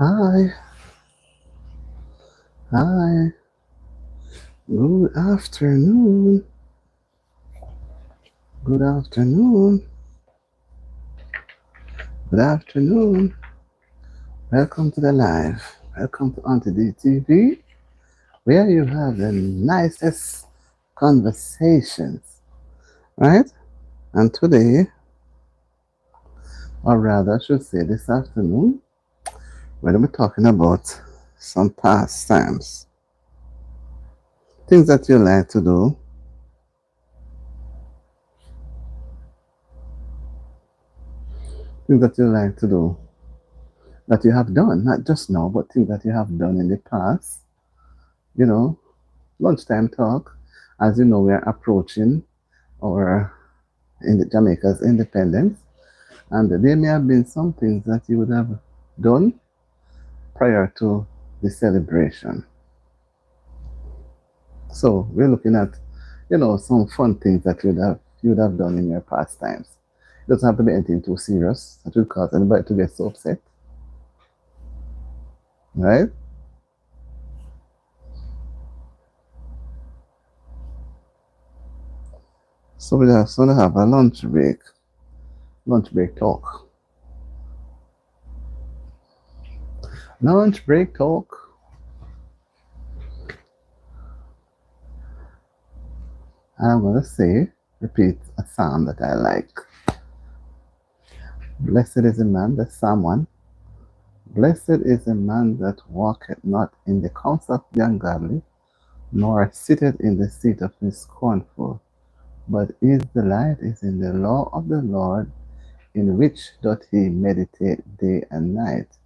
Hi, hi, good afternoon, good afternoon, good afternoon. Welcome to the live. Welcome to Auntie DTV, where you have the nicest conversations, right? And today, or rather, I should say this afternoon, we're going to be talking about some pastimes, things that you like to do, things that you like to do, that you have done, not just now, but things that you have done in the past, you know, lunchtime talk. As you know, we are approaching our in Jamaica's independence, and there may have been some things that you would have done prior to the celebration. So we're looking at, some fun things that you would have done in your pastimes. It doesn't have to be anything too serious that would cause anybody to get so upset, right? So we just want to have a lunch break talk, lunch break talk. And I'm gonna repeat a psalm that I like. Blessed is the man, that's Psalm 1. Blessed is the man that walketh not in the counsel of the ungodly, nor sitteth in the seat of the scornful, but his delight is in the law of the Lord, in which doth he meditate day and night.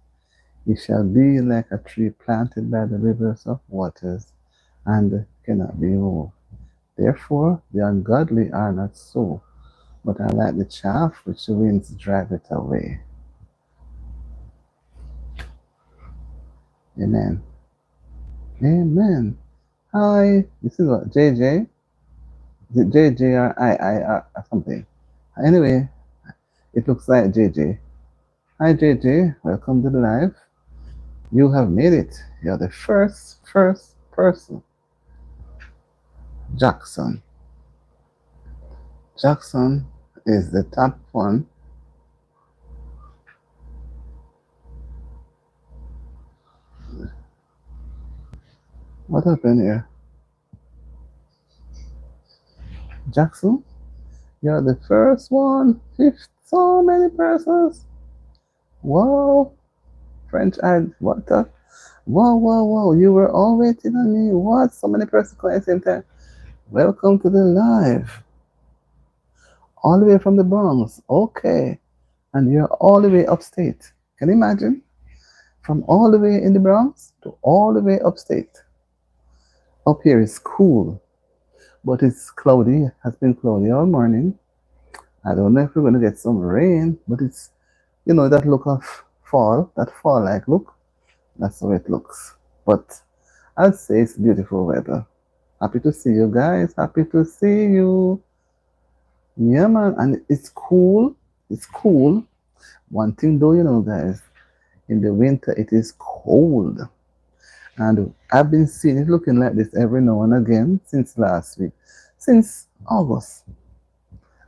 He shall be like a tree planted by the rivers of waters, and cannot be moved. Therefore the ungodly are not so, but are like the chaff which the winds drive it away. Amen. Amen. Hi, this is what JJ. Is it JJ or or something? Anyway, it looks like JJ. Hi JJ, welcome to the live. You have made it. You're the first person. Jackson. Jackson is the top one. What happened here? Jackson, you're the first one. Fifth, so many persons. Wow. French ad, what the? Whoa. You were all waiting on me. What? So many persons at the same time. Welcome to the live. All the way from the Bronx. Okay. And you're all the way upstate. Can you imagine? From all the way in the Bronx to all the way upstate. Up here is cool, but it's cloudy. It has been cloudy all morning. I don't know if we're going to get some rain, but it's, that look of fall, that fall like look. That's how it looks. But I'd say it's beautiful weather. Happy to see you guys. Happy to see you. Yeah, man. And it's cool. It's cool. One thing though, guys, in the winter it is cold. And I've been seeing it looking like this every now and again since last week. Since August,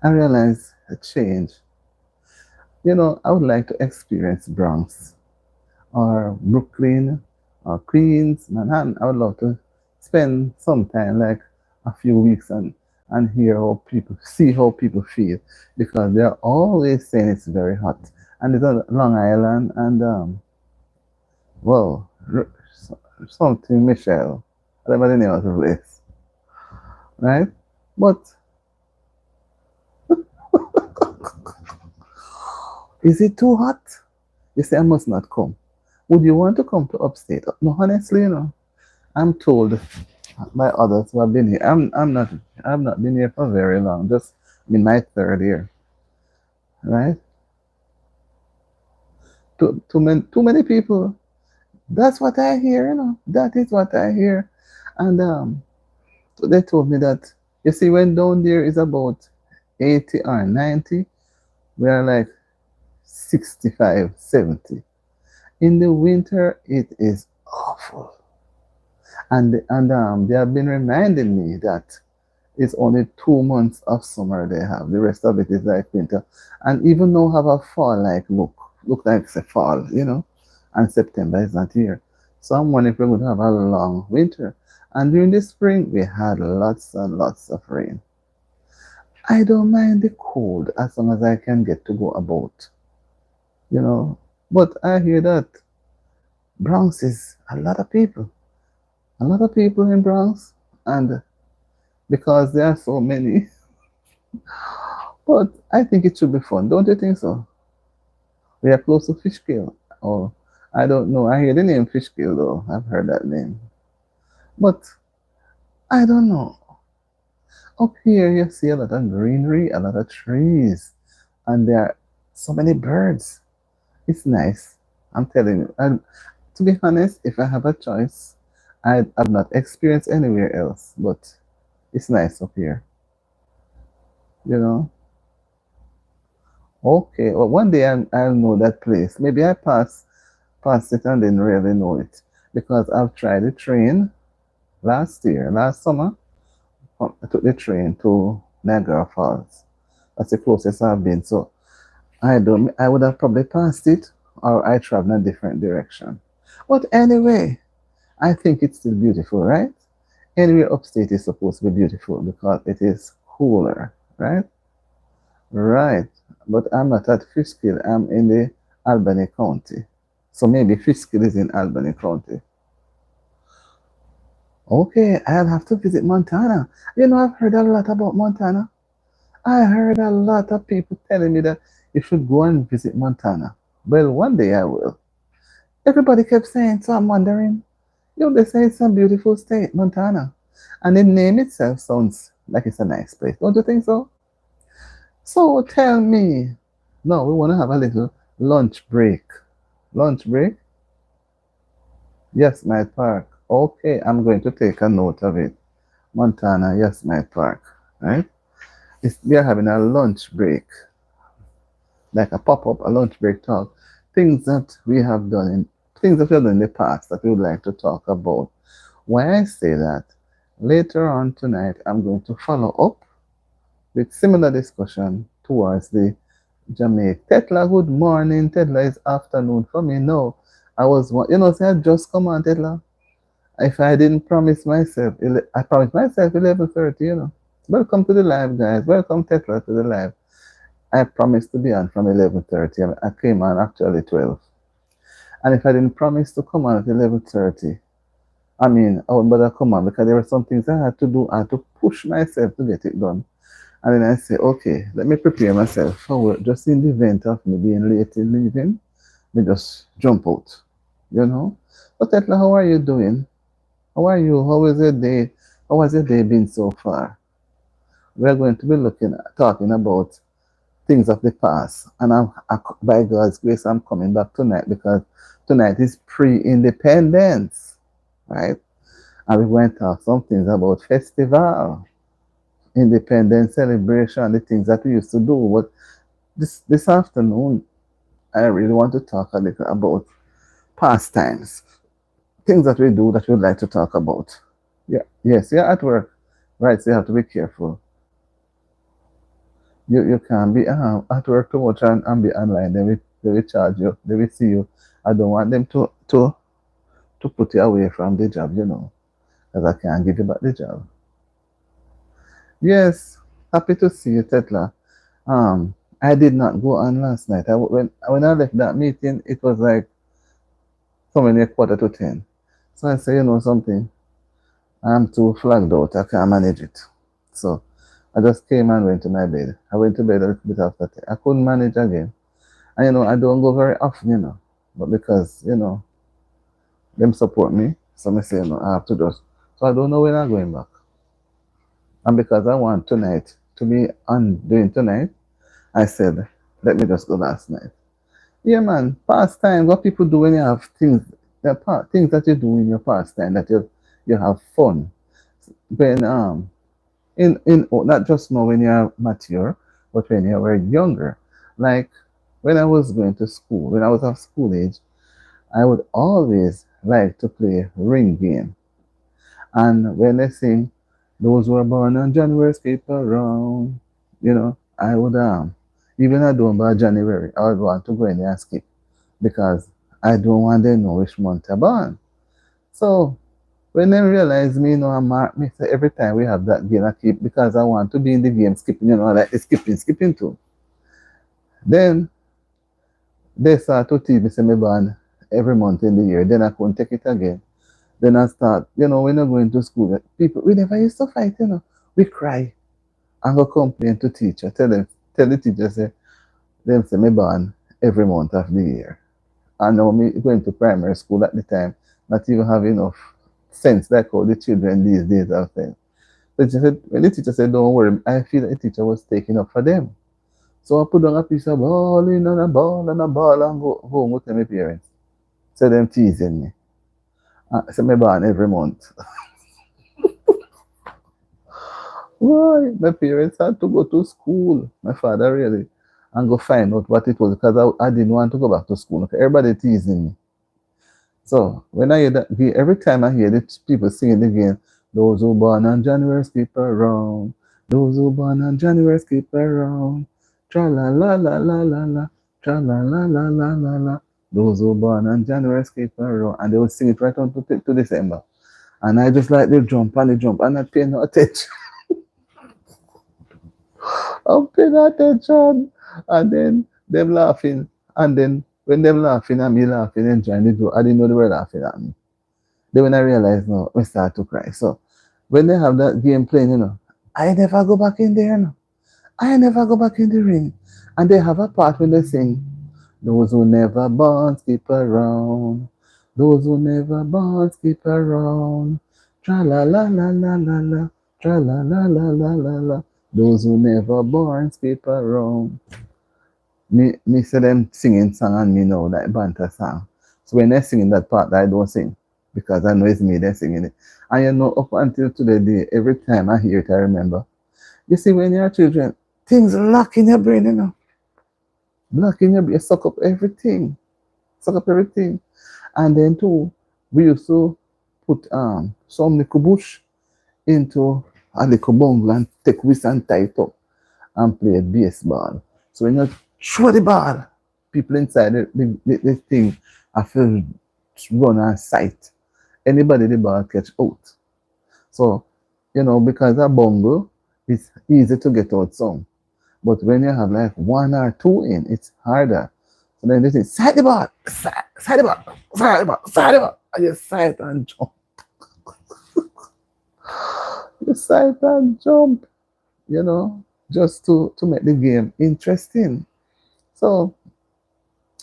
I realized a change. I would like to experience Bronx or Brooklyn or Queens, Manhattan. I would love to spend some time, like a few weeks, and hear how people see how people feel, because they're always saying it's very hot. And it's on Long Island and well, something Michelle, whatever the name of the place, right? But is it too hot? You say I must not come. Would you want to come to upstate? No, honestly, I'm told by others who have been here. I've not been here for very long, just in my third year, right? Too many people. That's what I hear, That is what I hear. And so they told me that, you see, when down there is about 80 or 90, we are like 65, 70. In the winter, it is awful. And they have been reminding me that it's only 2 months of summer they have. The rest of it is like winter. And even now have a fall like look like it's a fall, and September is not here. So I'm wondering if we're going to have a long winter. And during the spring, we had lots and lots of rain. I don't mind the cold as long as I can get to go about, you know. But I hear that Bronx is a lot of people in Bronx, and because there are so many, but I think it should be fun. Don't you think so? We are close to Fishkill. Oh, I don't know. I hear the name Fishkill though. I've heard that name. But I don't know. Up here you see a lot of greenery, a lot of trees, and there are so many birds. It's nice. I'm telling you. And to be honest, if I have a choice, I've not experienced anywhere else, but it's nice up here. You know? Okay. Well, one day I'll know that place. Maybe I passed it and didn't really know it because I've tried the train last summer. I took the train to Niagara Falls. That's the closest I've been. So I would have probably passed it or I traveled in a different direction. But anyway, I think it's still beautiful, right? Anywhere upstate is supposed to be beautiful because it is cooler, right? Right. But I'm not at Fishkill. I'm in the Albany County. So maybe Fishkill is in Albany County. Okay, I'll have to visit Montana. I've heard a lot about Montana. I heard a lot of people telling me that you should go and visit Montana. Well, one day I will. Everybody kept saying, so I'm wondering. They say it's a beautiful state, Montana. And the name itself sounds like it's a nice place. Don't you think so? So tell me. No, we want to have a little lunch break. Lunch break? Yes, my park. Okay, I'm going to take a note of it. Montana, yes, my park. Right? We are having a lunch break, like a pop-up, a lunch break talk. Things that we have done in the past that we would like to talk about. Why I say that, later on tonight, I'm going to follow up with similar discussion towards the Jamaica. Tetla, good morning. Tetla is afternoon for me. No, say I just come on, Tetla. If I didn't promise myself, I promised myself 11:30. Welcome to the live, guys. Welcome, Tetla, to the live. I promised to be on from 11:30. I came on actually 12. And if I didn't promise to come on at 11:30, I would better come on because there were some things I had to do. I had to push myself to get it done. And then I say, okay, let me prepare myself for work. Just in the event of me being late in leaving, me just jump out. You know? But Tetla, how are you doing? How are you? How is your day? How has your day been so far? We're going to be talking about things of the past. And by God's grace, I'm coming back tonight because tonight is pre-independence, right? And we're going to talk some things about festival, independence celebration, the things that we used to do. But this afternoon, I really want to talk a little about pastimes, things that we do that we'd like to talk about. Yeah, yes, you're at work, right? So you have to be careful. You can't be at work too much and be online. They will charge you. They will see you. I don't want them to put you away from the job, because I can't give you back the job. Yes, happy to see you, Tetla. I did not go on last night. When I left that meeting, it was like somewhere near 9:45. So I say, something, I'm too flagged out. I can't manage it. So I just came and went to my bed. I went to bed a little bit after 10. I couldn't manage again. And I don't go very often, but because, them support me, so I say, I have to just. So I don't know when I'm going back. And because I want tonight to be on doing tonight, I said, let me just go last night. Yeah, man, pastime, what people do when you have things that you do in your pastime that you have fun. When in not just now when you're mature, but when you were younger. Like when I was going to school, when I was of school age, I would always like to play ring game. And when they sing, those who were born on January skip around, I would even I don't by January, I would want to go in there and skip because I don't want them to know which month I'm born. So when they realize me, I mark me so every time we have that game I keep because I want to be in the game skipping, like the skipping too. Then they start to teach me say me born every month in the year. Then I couldn't take it again. Then I start, when you're going to school, people, we never used to fight. We cry and go complain to teacher. Tell the teacher, say me born every month of the year. And now me going to primary school at the time, not even have enough sense like how the children these days have sense. When the teacher said, don't worry, I feel that the teacher was taking up for them. So I put on a piece of ball in and a ball and a ball and go home with my parents. So them teasing me. So me born every month. Why? My parents had to go to school. My father really. And go find out what it was because I didn't want to go back to school. Okay? Everybody teasing me. So when I hear that, every time I hear the people singing again, those who born on January skip around, those who born on January skip around, tra la la la la la la, tra la la la la la la, those who born on January skip around, and they would sing it right on to December. And I just like the jump and the jump and not paying no attention. I'm paying attention. And then them laughing. And then when them laughing at me laughing and trying to do, I didn't know they were laughing at me. Then when I realized no, I start to cry. So when they have that game playing, I never go back in there. No. I never go back in the ring. And they have a part when they sing, those who never born skip around. Those who never born skip around. Tra la la la la la la. Tra la la la la la la. Those who never born skip around. Me see them singing song and me know that banter song. So when they singing that part, I don't sing because I know it's me they're singing it. And up until today, every time I hear it, I remember. You see, when you're children, things lock in your brain. Lock in your brain, suck up everything. Suck up everything. And then too, we used to put some little bush into a little bungle and take whisk and tie it up and play baseball. So when you throw the ball, people inside the thing I feel run on sight. Anybody the ball catch out. So, because a bungle, it's easy to get out some. But when you have like one or two in, it's harder. So then they say, side the ball, side the ball, side the ball, side the ball. And you side and jump. You side and jump, just to make the game interesting. So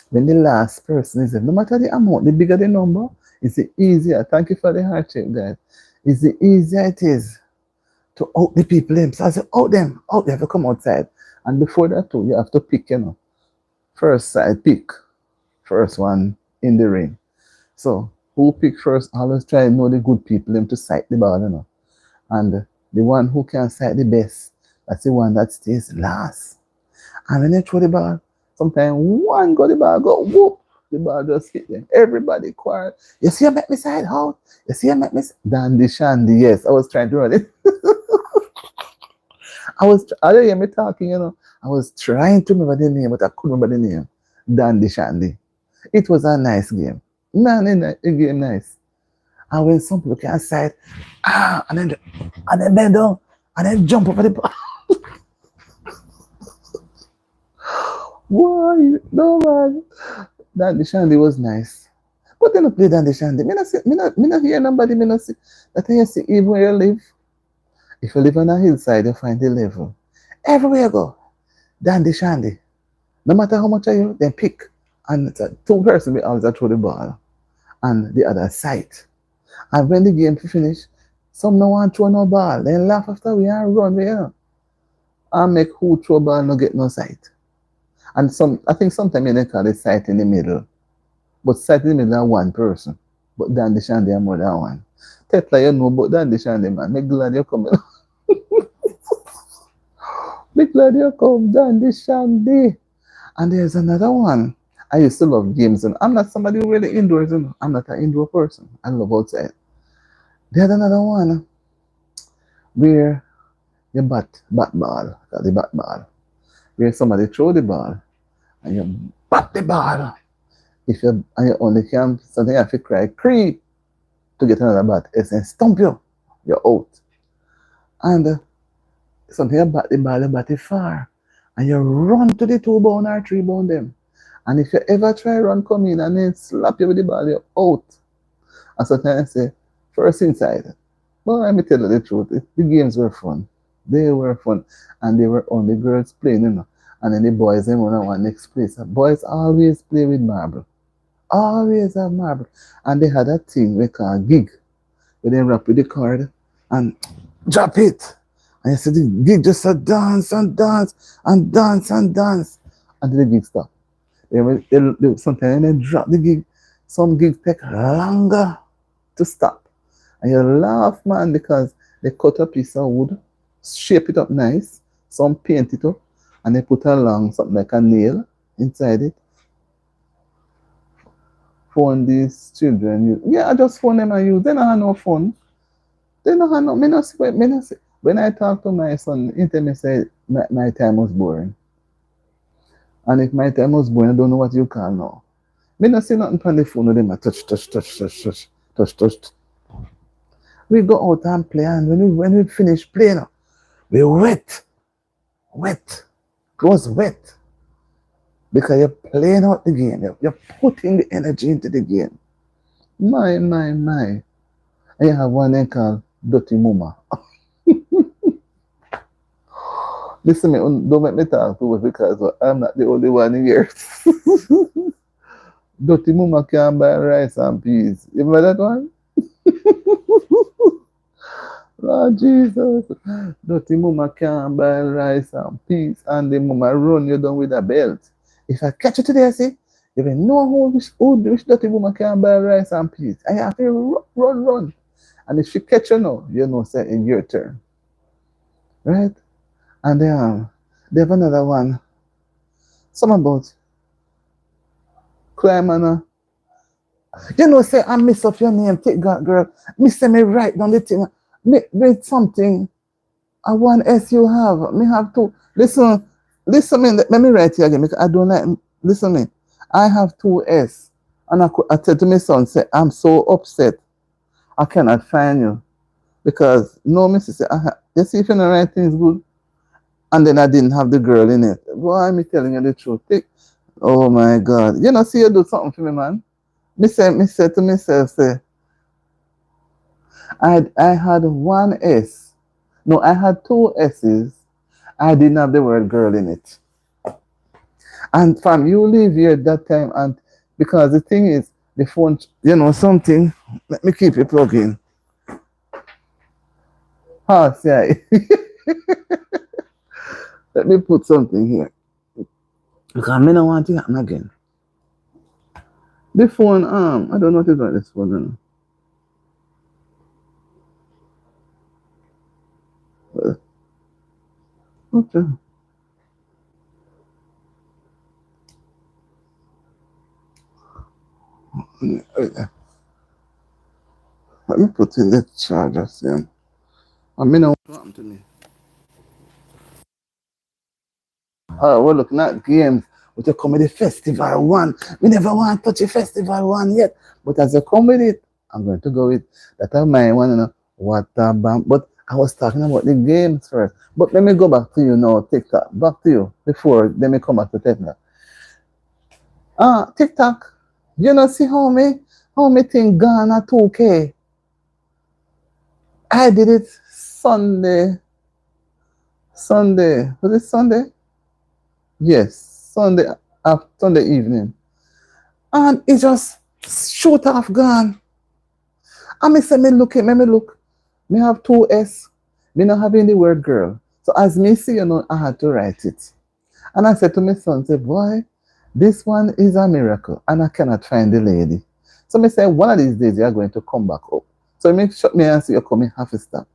when the last person is there, no matter the amount, the bigger the number, it's the easier. Thank you for the heart shape, guys. It's the easier it is to out the people in. So I say, out them to come outside. And before that too, you have to pick, first side pick. First one in the ring. So who pick first, always try to know the good people them to sight the ball, And the one who can sight the best, that's the one that stays last. And when they throw the ball, sometimes one go the ball, go whoop, the ball just hit them. Everybody quiet. You see, I make me side out. You see, I make me Dandy Shandy. Yes, I was trying to run it. I didn't hear me talking, I was trying to remember the name, but I couldn't remember the name. Dandy Shandy. It was a nice game. Man, the game nice. And when some people can side, and then bend down, and then jump over the ball. Why? No man. Dandy Shandy was nice. But they don't play Dandy Shandy. Me not hear nobody, me not see. That you see, even where you live, if you live on a hillside, you find the level. Everywhere you go, Dandy Shandy. No matter how much you, then pick. And it's two persons will always throw the ball. And the other side. And when the game finish, some no one throw no ball. Then laugh after we and run, and make who throw ball no get no sight. And I think sometimes they call it sight in the middle. But sight in the middle are one person. But Dandy Shandy are more than one. Tetla, you know about Dandy Shandy, man. Me glad you come. Me glad you come, Dandy Shandy. And there's another one. I used to love games, and I'm not somebody who really indoors, I'm not an indoor person. I love outside. They had another one where you bat ball, the bat ball, where somebody throw the ball and you bat the ball. If you and you only can something you have to cry cree to get another bat, it's a stump you, you're out. And something you bat the ball, you bat it far. And you run to the 2 bound or 3 bound them. And if you ever try run come in and then slap you with the ball, you're out. And sometimes I say, first inside. Well, let me tell you the truth. The games were fun. They were fun. And they were only girls playing. And then the boys, they want next place. Boys always play with marble. Always have marble. And they had a thing we call gig. Where they rap with the card and drop it. And you see the gig just a dance and dance and dance and dance until the gig stop. Sometimes they drop the gig. Some gigs take longer to stop. And you laugh, man, because they cut a piece of wood, shape it up nice, some paint it up, and they put a long something like a nail inside it. Phone these children use. Yeah, I just phone them and use. They don't have no fun. They don't have no. Me not see. When I talk to my son, he tell me say my time was boring. And if my time was boring, I don't know what you call now. Me not see nothing on the phone with them. I touch. We go out and play, and when we finish playing, we wet. It was wet. Because you're playing out the game. You're putting the energy into the game. My. And you have one name called Dirty Mama. Listen, me, don't make me talk too much because I'm not the only one here. Dirty Mama can buy rice and peas. You remember that one? Lord Jesus. Dirty Mama can buy rice and peas, and the mama run you down with a belt. If I catch you today, I say, you will know which dirty woman can buy rice and peas. I have to run. And if she catch you now, you know, say, in your turn. Right? And they have another one. Some about climb and you know, say, I miss up your name, take God, girl. Me say me write down the thing. Me read something. I want S you have. Me have to. Listen, me, let me write here again because I don't like, listen me. I have 2S. And I tell to my son, say, I'm so upset. I cannot find you. Because, no, Mrs. Say, you see if you don't write things good. And then I didn't have the girl in it. Why am I telling you the truth? Oh my God. You know, see you do something for me, man. Me say to myself, say, I had 1S. No, I had 2S's. I didn't have the word girl in it. And fam, you live here that time, and because the thing is, the phone, you know, something, let me keep it plugged in. Yeah. Let me put something here. Because I don't want to happen again. The phone, I don't know what is about this phone. Okay. Let me put in the charger soon. I mean, what happened to me? We're looking at games with the comedy festival one. We never want to touch a festival one yet. But as a comedy, I'm going to go with that of my one, you know, what about. But I was talking about the games first. But let me go back to you now, TikTok. Back to you before let me come back to TikTok. TikTok. You know, see how me thing gone at 2K. I did it Sunday. Was it Sunday? Yes, Sunday evening. And it just shoot off gone. And me say, me look. Me have 2S. Me not having the word girl. So as me see, you know, I had to write it. And I said to my son, say, boy, this one is a miracle. And I cannot find the lady. So me say, one of these days, you're going to come back up. So me shut me and see you coming half a step.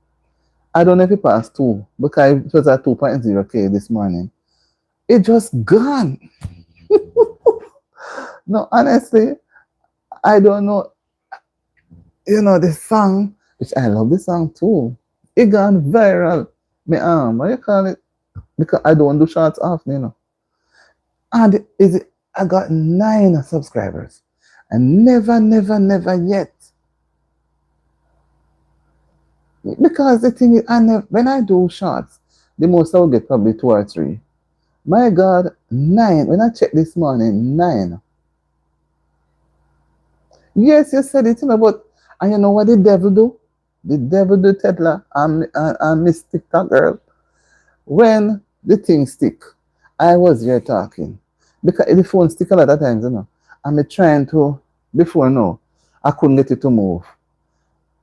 I don't know if it passed 2, because it was at 2.0K this morning. It just gone. No, honestly, I don't know. You know, the song, which I love the song too. It gone viral. Me what you call it? Because I don't do shorts often, you know. And is it I got 9 subscribers. And never yet. Because the thing is, when I do shorts, the most I'll get probably 2 or 3. My God, 9. When I checked this morning, 9. Yes, you said it, you know, but and you know what the devil do? The devil do Tetla and Miss TikTok girl. When the thing stick, I was here talking. Because the phone stick a lot of times, you know. And me trying to, before now, I couldn't get it to move.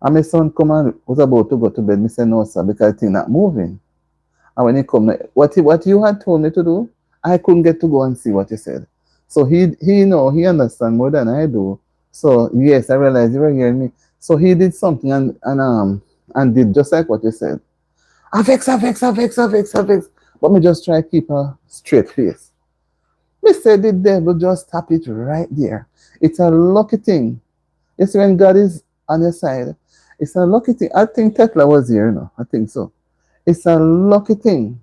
And my son come and was about to go to bed. Me say, no, sir, because the thing not moving. And when he come, what you had told me to do, I couldn't get to go and see what he said. So he know, he understand more than I do. So yes, I realized you were hearing me. So he did something and did just like what you said. Avex. But me just try to keep a straight face. Me said the devil just tap it right there. It's a lucky thing. You see, when God is on your side, it's a lucky thing. I think Tekla was here, you know. I think so. It's a lucky thing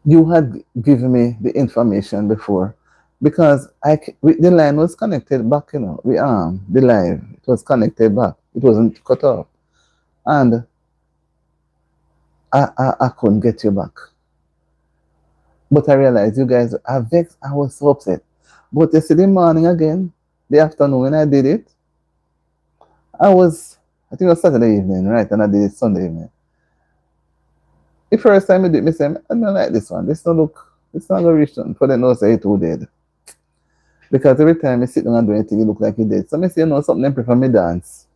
you had given me the information before, because the line was connected back, you know. The live, it was connected back. It wasn't cut off, and I couldn't get you back. But I realized you guys are vexed. I was so upset. But yesterday morning again, the afternoon when I did it, I think it was Saturday evening, right? And I did it Sunday evening. The first time I did it, I said, I don't like this one. This don't look, it's not going to reach nothing. For them, no say it too dead. Because every time I sit down and do anything, it look like it dead. So I say, you know, something I prefer me dance.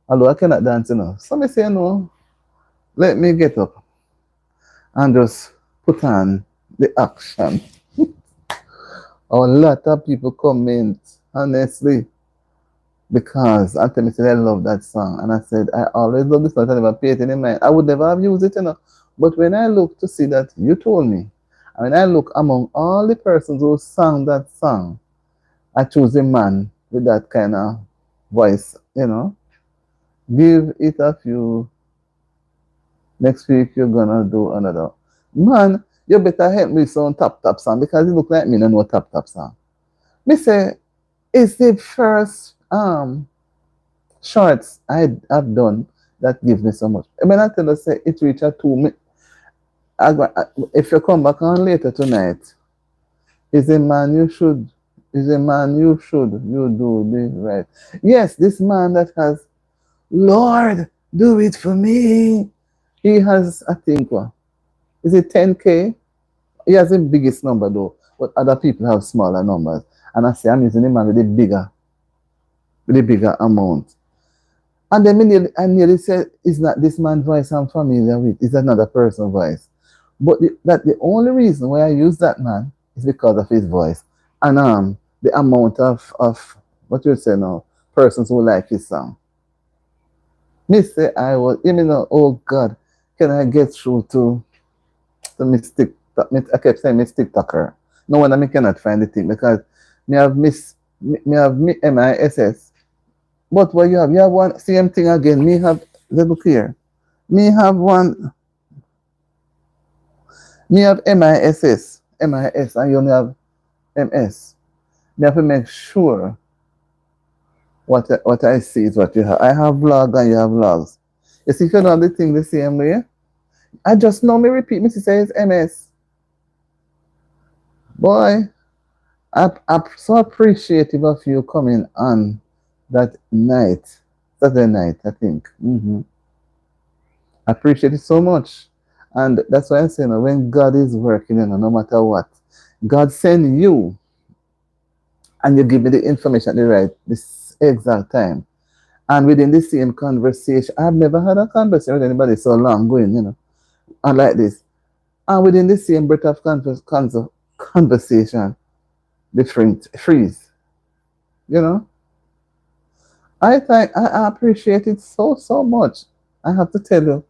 Although I cannot dance, you know. So I say, you know, let me get up and just put on the action. A lot of people comment, honestly, because I tell me I love that song. And I said, I always love this song. I never pay it in mind. I would never have used it, you know. But when I look to see that you told me, and when I look among all the persons who sang that song, I choose a man with that kind of voice, you know. Give it a few. Next week you're gonna do another. Man, you better help me with some tap song because it look like me no know tap song. Me say it's the first shorts I've done that gives me so much. When I tell you say it reach a 2 minute, if you come back on later tonight, is a man you should, you do this right. Yes, this man that has, Lord, do it for me. He has, I think, what? Is it 10K? He has the biggest number though, but other people have smaller numbers. And I say, I'm using the man with the bigger amount. And then I nearly said, it's not this man's voice I'm familiar with, it's another person's voice. But the only reason why I use that man is because of his voice. And the amount of what you say now, persons who like his song. Me say I was, you know, oh God, can I get through to Mystic? I kept saying Mystic Tucker. No wonder I cannot find the thing because me have MISS. But what you have one same thing again. Me have, look here. Me have one. Me have MISS, and you only have MS. Me have to make sure what I see is what you have. I have vlog and you have vlogs. You see, you can have the thing the same way. I just know me repeat me to say it's MS. Boy, I'm so appreciative of you coming on that night, Saturday night, I think. I appreciate it so much. And that's why I say, you know, when God is working, you know, no matter what, God send you and you give me the information at the right, this exact time. And within the same conversation, I've never had a conversation with anybody so long going, you know, and like this. And within the same breath of conversation, different freeze, you know. I appreciate it so much. I have to tell you.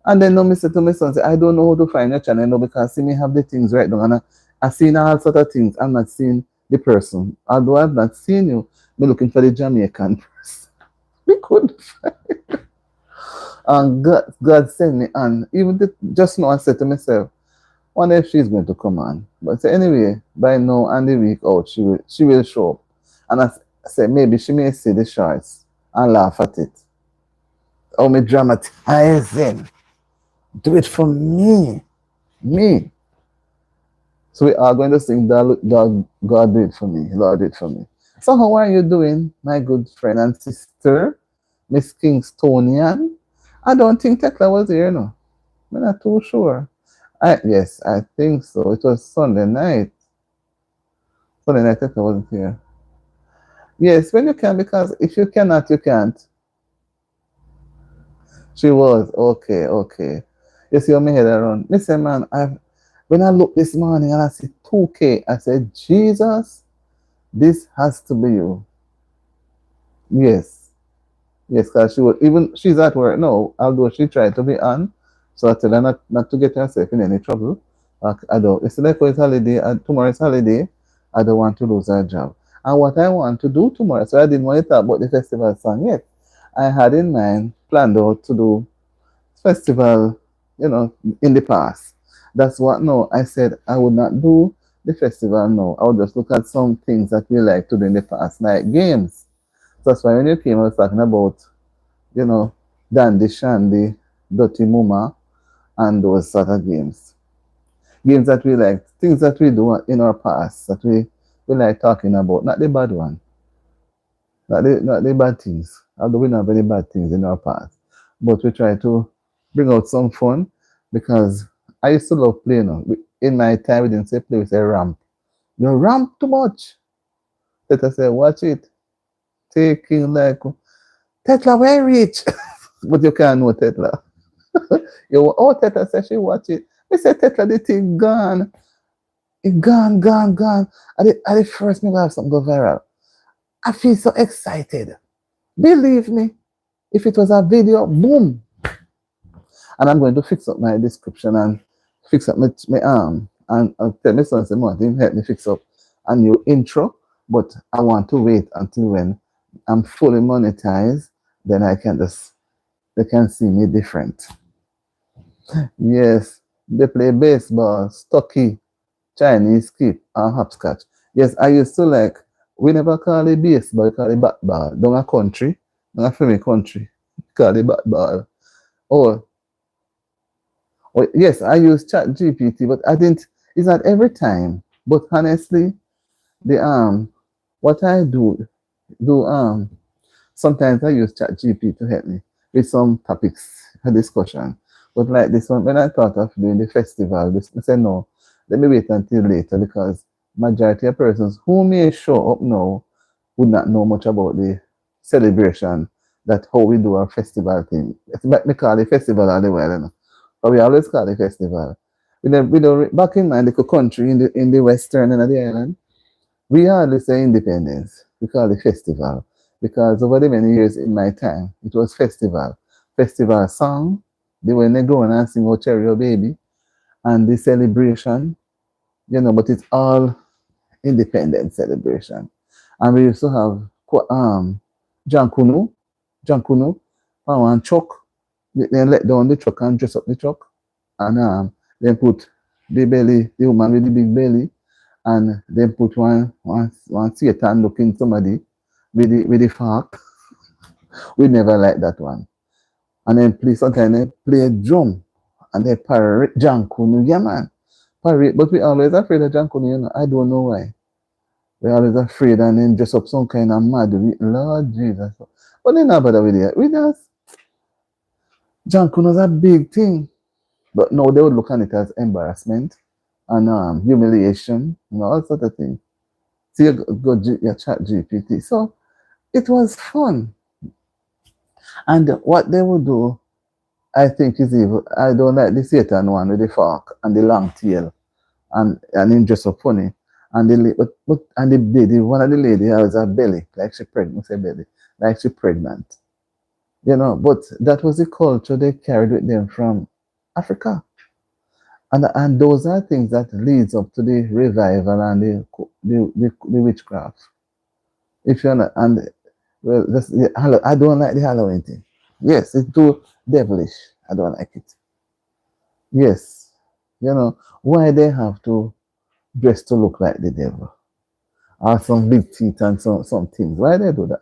And then no, me say to my son, say, I don't know how to find your channel, you know, because see me have the things right now. And I seen all sort of things. I'm not seeing the person. Although I've not seen you, me looking for the Jamaican person. We couldn't. And God sent me on. Even just now I said to myself, wonder if she's going to come on. But anyway, by now and the week out, she will show up. And I said maybe she may see the shorts and laugh at it. Oh, me dramatizing. Do it for me. Me. So we are going to sing God do it for me. Lord do it for me. So how are you doing, my good friend and sister, Miss Kingstonian? I don't think Tekla was here, no. I'm not too sure. Yes, I think so. It was Sunday night. Sunday night Tekla wasn't here. Yes, when you can, because if you cannot, you can't. She was. Okay, okay. You see how my head around. Listen, man, when I look this morning and I see 2K, I said, Jesus, this has to be you. Yes. Yes, because she's at work now, although she tried to be on. So I tell her not to get herself in any trouble. I don't. It's like it's holiday, and tomorrow is holiday. I don't want to lose her job. And what I want to do tomorrow, so I didn't want to talk about the festival song yet. I had in mind, planned out to do festival, in the past. That's what no, I said I would not do the festival now. I would just look at some things that we like to do in the past, like games. So that's why when you came, I was talking about, you know, Dandy Shandy, Dirty Muma, and those sort of games. Games that we like, things that we do in our past that we like talking about, not the bad one, not the bad things. Although we don't have any bad things in our past. But we try to bring out some fun because I used to love playing. In my time, we didn't say play, we say ramp. You ramp too much. Teta said, watch it. Taking like, Tetla, where rich? But you can't know Tetla. Teta said she watch it. We said, Tetla, the thing gone. It gone, gone, gone. At the first, me have something go viral. I feel so excited. Believe me, if it was a video, boom. And I'm going to fix up my description and fix up my arm. And I'll tell my son, Martin, help me fix up a new intro. But I want to wait until when I'm fully monetized, then they can see me different. Yes, they play baseball, stocky, Chinese skip, and hopscotch. Yes, I used to like, we never call it baseball, we call it bat ball. Down a country, down a family country, call it bat ball. Oh, yes, I use Chat GPT, but I didn't, it's not every time. But honestly, the what I do sometimes I use Chat GPT to help me with some topics for discussion. But like this one, when I thought of doing the festival, I said no, let me wait until later because majority of persons who may show up now would not know much about the celebration, that how we do our festival thing. It's like me call it festival all the while, but we always call it festival. Back in my little country in the western end of the island, we hardly say independence. We call it festival. Because over the many years in my time, it was festival. Festival song, they were go and sing Oh Cherry Baby, and the celebration, but it's all independent celebration. And we used to have John Kunu, and truck. They let down the truck and dress up the truck. And then put the woman with the big belly, and then put one Satan looking somebody with the fork. We never like that one. And then sometimes they play a drum and they parade John Kunu. Yeah, man. Parade. But we always afraid of John Kunu, I don't know why. We're always afraid and then dress up some kind of mad. Lord Jesus. But they not bother with it. We just John Kunu's a big thing. But no, they would look at it as embarrassment and humiliation, all sort of things. So you go your Chat GPT. So it was fun. And what they would do, I think, is evil. I don't like the Satan one with the fork and the long tail and him dress up funny. And the lady, one of the lady has a belly, like she pregnant, say belly, like she pregnant. But that was the culture they carried with them from Africa. And those are things that leads up to the revival and the witchcraft. If you're not, and well, I don't like the Halloween thing. Yes, it's too devilish. I don't like it. Yes, why they have to dress to look like the devil or some big teeth and some things. Why they do that?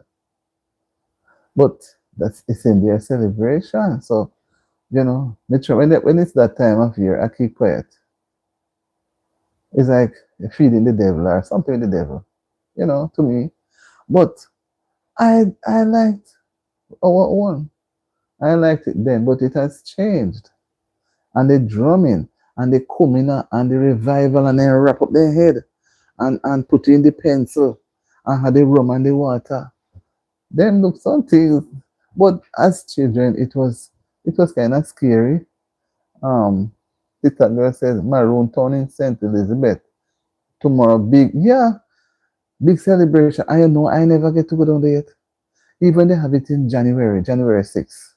But that's it's in their celebration. So make sure when it's that time of year, I keep quiet. It's like feeding the devil or something with the devil, to me. But I liked our one. I liked it then, but it has changed. And the drumming and the coming and the revival and then wrap up their head and put in the pencil and had the rum and the water. Them look something. But as children it was kind of scary. Sister girl says Maroon Town in St. Elizabeth. Tomorrow big celebration. I know I never get to go down there yet. Even they have it in January 6th.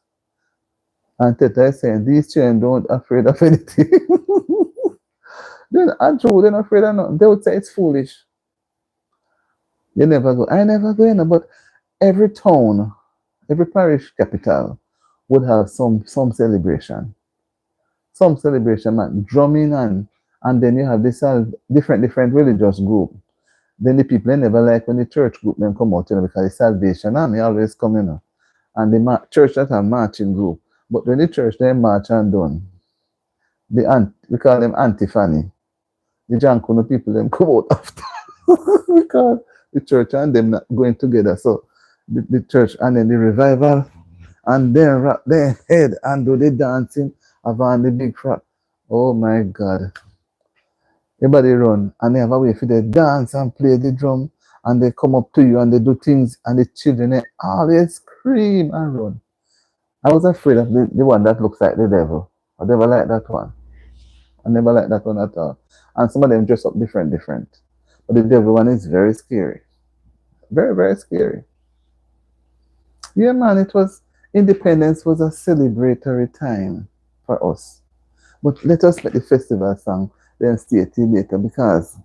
And Teta is saying these children don't afraid of anything. They're not true, they're not afraid of nothing. They would say it's foolish. You never go. I never go in, but every town, every parish capital would have some celebration. Some celebration, man, drumming and then you have this different religious group. Then the people they never like when the church group them come out, because it's salvation and they always come, and the church that are marching group. But when the church they march and done, we call them antiphany. The Jankuno people them come out after because the church and them not going together. So the church and then the revival and then wrap their head and do the dancing around the big frog. Oh my God. Everybody run and they have a way for they dance and play the drum and they come up to you and they do things and the children they always scream and run. I was afraid of the one that looks like the devil. I never like that one. I never like that one at all. And some of them dress up different. But the devil one is very scary. Very, very scary. Yeah, man, Independence was a celebratory time for us. But let us make the festival song, then stay till later because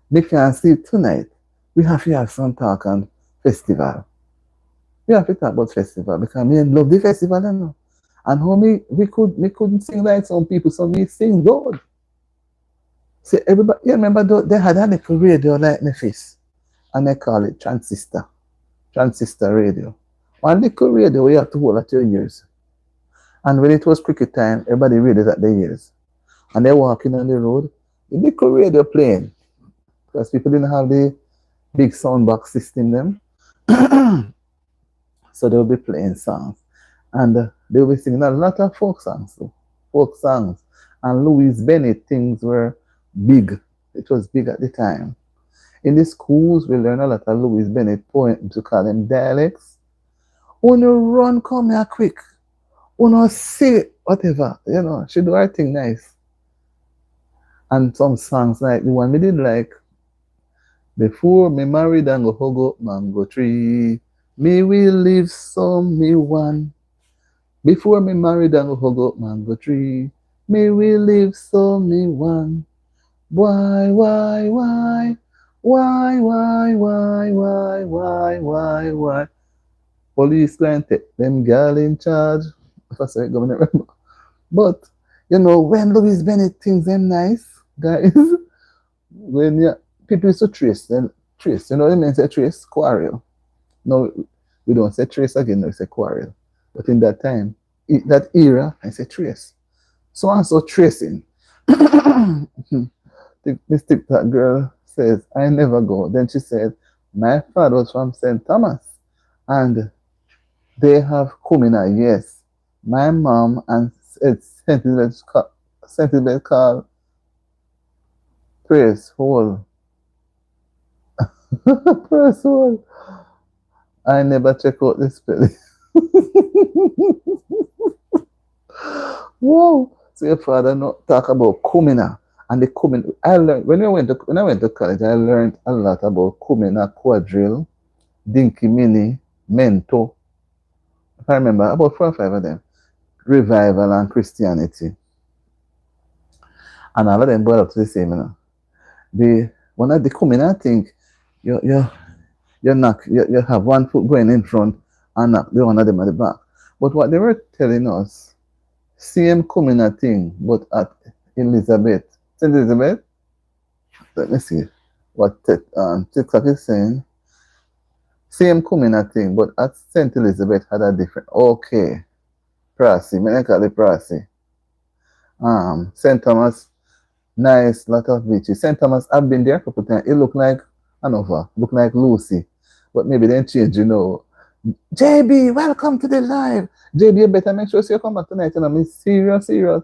we can see tonight. We have to have some talk on festival. We have to talk about festival because me love the festival, And how we couldn't sing like some people, so we sing good. See everybody, you remember they had a little radio like my face, and they call it transistor radio. One little radio we have to hold at your ears. And when it was cricket time, everybody read it at their ears. And they're walking on the road, the little radio playing. Because people didn't have the big sound box system them. So they'll be playing songs. And they'll be singing a lot of folk songs. And Louise Bennett things were big. It was big at the time. In the schools, we learn a lot of Louise Bennett poems, to call them dialects. When you run, come here quick. When you say whatever, she do her thing nice. And some songs like the one we did like, before me married and go hug up mango tree, me will leave some me one. Before me married and go hug up mango tree, me will leave some me one. Why? Police going to take them girl in charge. If I say it, Governor. But, when Louise Bennett thinks them nice, guys, when people used to trace, you know what I mean? Say trace, quarrel. No, we don't say trace again, no, we say quarrel. But in that time, that era, I say trace. So and so tracing. This TikTok girl says, I never go. Then she said, my father was from St. Thomas. And they have Kumina, yes. My mom and St. Elizabeth called Praise Hole. Praise Hole. I never check out this spelling. Whoa. So your father not talk about Kumina. And the Kumina, I learned when I went to college, I learned a lot about Kumina, quadrille, Dinky Mini, Mento. If I remember, about 4 or 5 of them. Revival and Christianity. And all of them boil up to the same, you know. The one of the coming, I think, you you knock, you have one foot going in front and knock the one of them at the back. But what they were telling us, same coming a thing, but at Elizabeth. St. Elizabeth, let me see what TikTok is saying. Same coming a thing, but at St. Elizabeth had a different. Okay, Prasi, may I call it Prasi. St. Thomas, nice, lot of beaches. St. Thomas, I've been there a couple times. It look like Hanover, look like Lucy, but maybe they change, you know. JB, welcome to the live. JB, you better make sure you come back tonight. And I'm serious, serious.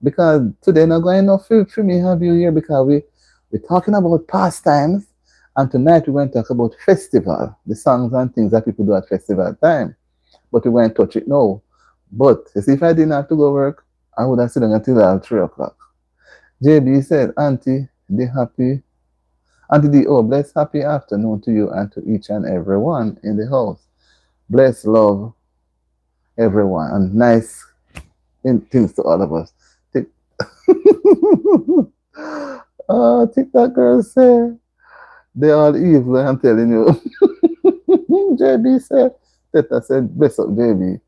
Because today not going enough for me have you here because we're talking about pastimes. And tonight we're going to talk about festival, the songs and things that people do at festival time. But we won't touch it now. But you see, if I didn't have to go work, I would have sitting until 3 o'clock. JB said, Auntie, the happy, Auntie D, oh, bless happy afternoon to you and to each and every one in the house. Bless love, everyone, and nice things to all of us. TikTok girls say they all evil, I'm telling you. JB said, Teta said, bless up JB.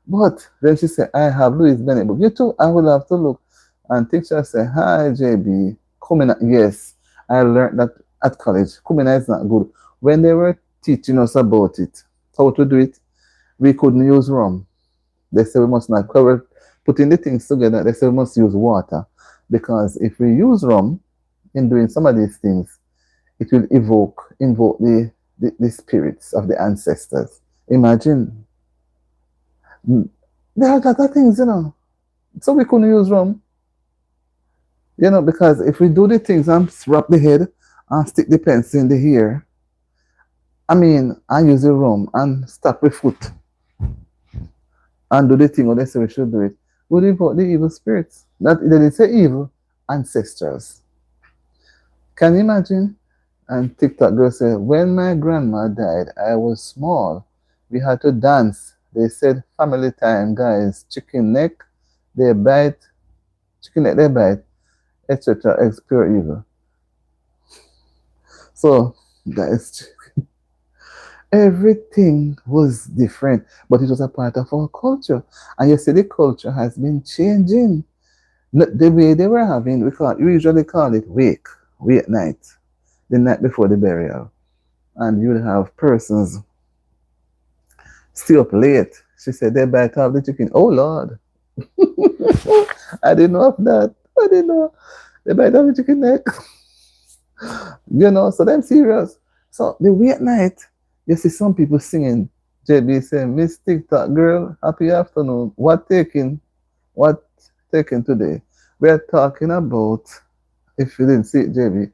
But then she said, I have Louis Bennett book. You too, I will have to look. And teacher said, hi JB, Kumina. Yes, I learned that at college. Kumina is not good. When they were teaching us about it, how to do it, we couldn't use rum. They said we must not cover putting the things together. They said we must use water. Because if we use rum in doing some of these things, it will invoke the spirits of the ancestors. Imagine. There are a lot of things, you know. So we couldn't use rum. You know, because if we do the things and wrap the head and stick the pencil in the ear, I mean, I use the rum and stop the foot and do the thing or they say we should do it, would invoke the evil spirits. That they didn't say evil, ancestors. Can you imagine? And TikTok girl said, when my grandma died, I was small. We had to dance. They said family time, guys. Chicken neck, they bite. Chicken neck, they bite, etc. It's pure evil. So, guys, everything was different, but it was a part of our culture. And you see, the culture has been changing. The way they were having, we usually call it wake night, the night before the burial. And you would have persons stay up late. She said they bite off the chicken. Oh Lord. I didn't know of that. I didn't know. They bite off the chicken neck. You know, so them serious. So the wait night, you see some people singing. JB saying, Miss TikTok girl, happy afternoon. What taking today? We are talking about, if you didn't see it, JB,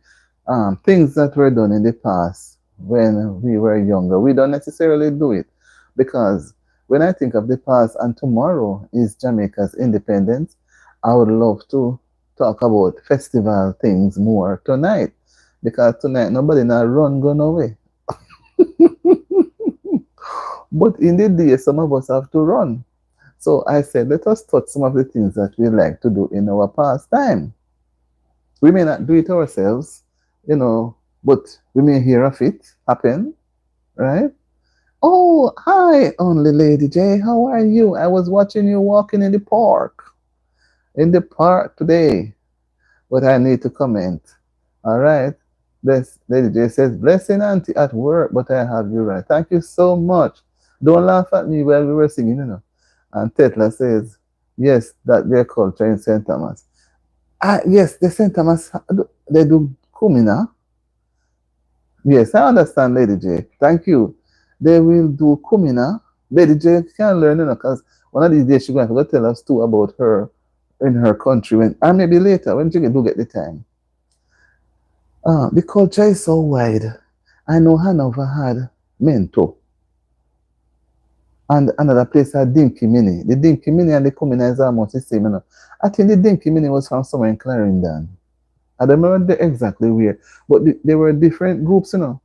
things that were done in the past when we were younger. We don't necessarily do it because when I think of the past and tomorrow is Jamaica's independence, I would love to talk about festival things more tonight because tonight nobody now run gun away. But in the day, some of us have to run. So I said, let us touch some of the things that we like to do in our pastime. We may not do it ourselves, you know, but we may hear of it happen, right? Oh, hi, only Lady J. How are you? I was watching you walking in the park. In the park today. But I need to comment. All right. Lady J says, blessing auntie at work, but I have you right. Thank you so much. Don't laugh at me while we were singing, you know. And Tetla says, yes, that their culture in St. Thomas. Yes, the St. Thomas, they do kumina. Yes, I understand, Lady J. Thank you. They will do kumina. Lady J can learn, you know, because one of these days she's going to tell us too about her in her country, and maybe later when she do get the time. The culture is so wide. I know Hanover had Mento. And another place had Dinky Mini. The Dinky Mini and the Kumina is almost the same. You know. I think the Dinky Mini was from somewhere in Clarendon. I don't remember exactly where. But there were different groups, you know.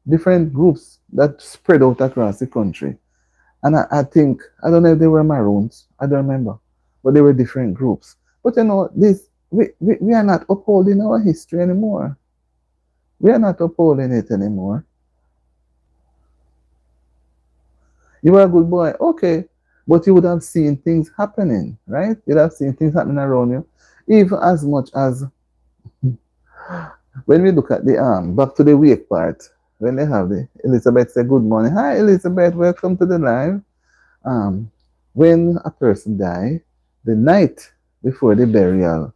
Different groups that spread out across the country. And I think, I don't know if they were Maroons. I don't remember. But they were different groups. But you know, this we are not upholding our history anymore. We are not upholding it anymore. You were a good boy, okay, but you would have seen things happening, right? You'd have seen things happening around you, even as much as when we look at the back to the wake part, when they have the Elizabeth say good morning, hi Elizabeth, welcome to the live. Um, when a person die, the night before the burial,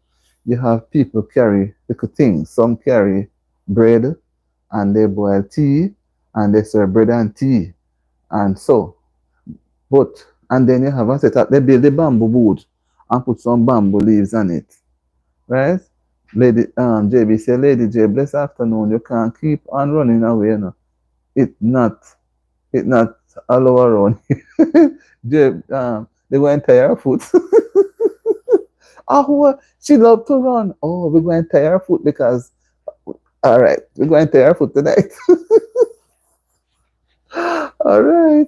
you have people carry little things. Some carry bread and they boil tea and they serve bread and tea. And so, but, and then you have a set up, they build the bamboo boot and put some bamboo leaves on it, right? Lady JB say, Lady J, bless afternoon. You can't keep on running away, you know. It not it not all around. J they go and tie her foot. Oh, she love to run. Oh, we're going to tie her foot because all right, we're going to tie her foot tonight. All right.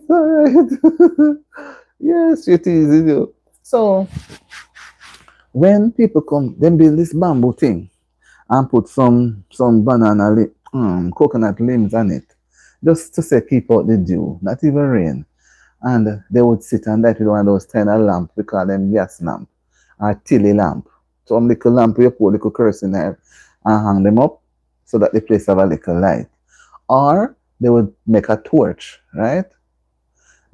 Yes, it is, you know. So when people come, then build this bamboo thing and put some coconut limbs on it, just to say keep out the dew, not even rain. And they would sit and light with one of those tiny lamp, we call them gas lamp, or tilly lamp. Some little lamp you put little kerosene there and hang them up so that the place have a little light. Or they would make a torch, right?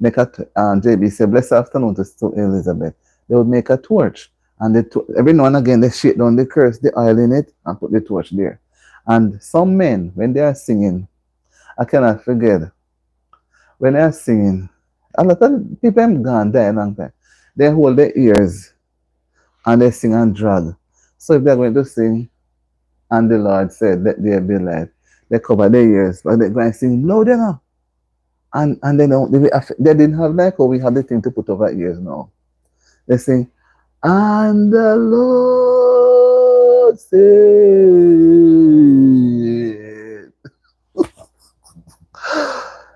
Make a JB say blessed afternoon to Elizabeth. They would make a torch, and every now and again they shake down the oil in it, and put the torch there. And some men, when they are singing, I cannot forget when they are singing. A lot of people have gone there a long time. They hold their ears and they sing and drag. So if they're going to sing, and the Lord said, let there be light, they cover their ears, but they're going to sing loud enough. And they didn't have like how we have the thing to put over ears now. They sing, and the Lord said.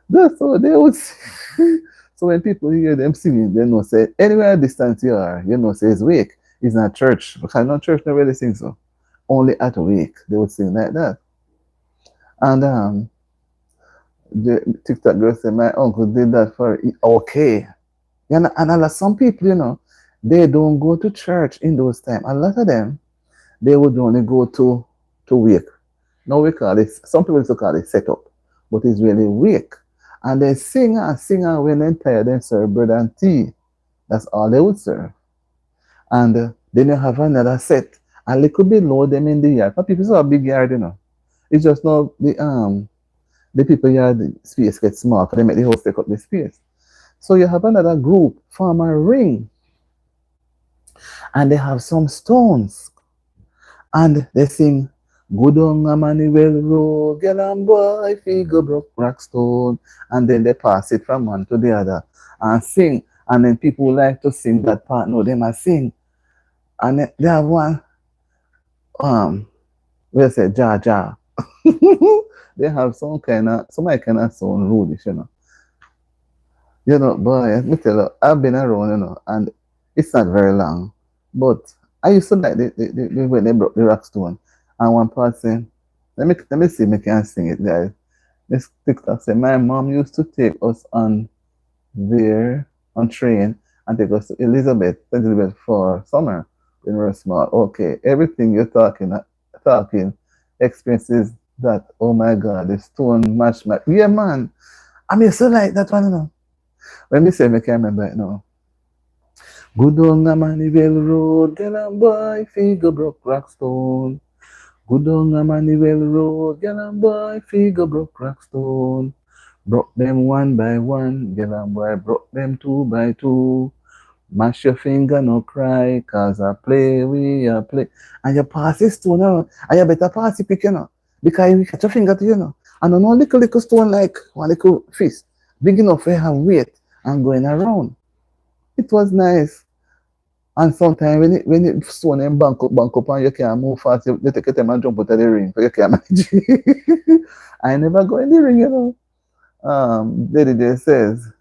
That's what they would sing. So when people hear them singing, they know say anywhere distance you are, you know say it's wake. It's not church. Because not church never really sing so. Only at wake they would sing like that. And the TikTok girl said my uncle did that for okay. Yeah, and a lot some people, you know, they don't go to church in those times. A lot of them they would only go to wake. Now we call it some people used to call it set up, but it's really wake. And they sing and when they're tired, they serve bread and tea. That's all they would serve. And then you have another set. And they could below them in the yard. But people have a big yard, you know. It's just now the people yard the space gets small, for they make the house take up the space. So you have another group form a ring, and they have some stones, and they sing go down a Manuel Road, girl and boy, figure broke rock stone. And then they pass it from one to the other and sing. And then people like to sing that part, no, them a sing. And they have one, we'll say, ja ja. They have some kind of sound rudish, you know. You know, boy, let me tell you, I've been around, you know, and it's not very long. But I used to like when they broke the rock stone. And one person, let me see if I can sing it, guys. This TikTok say my mom used to take us on train and take us to Elizabeth for summer when we were small. Okay, everything you're talking experiences that. Oh my God, the stone match. Yeah, man. I mean, so like that one, you know. When me say I can't remember it now. Good on a Manuel Road, girl and boy, figure broke rock stone. Good on a Manuel Road, girl and boy, figure broke rock stone. Broke them one by one, girl and boy, broke them two by two. Mash your finger, no cry, cause we play. And you pass this stone, you know, and you better pass it quick, you know, because you catch your finger to, you know. And no little stone like one little fist, big enough for you have weight and going around. It was nice. And sometimes when it stone and bank up and you can't move fast, you take your time and jump out of the ring, but you can't manage it. I never go in the ring, you know. Lady J says,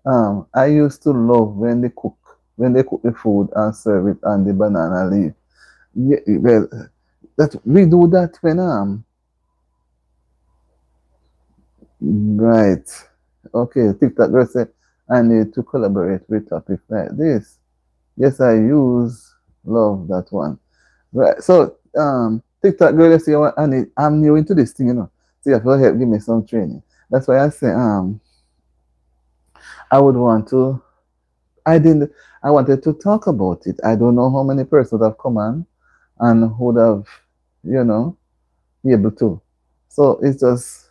I used to love when they cook the food and serve it on the banana leaf. Yeah, well, that we do that when right. Okay, TikTok girl say I need to collaborate with topics like this. Yes, I use love that one. Right. So TikTok girl, let's see I'm new into this thing, you know. So you have to help give me some training. That's why I say I would want to I didn't I wanted to talk about it. I don't know how many persons have come on and would have, you know, be able to. So it's just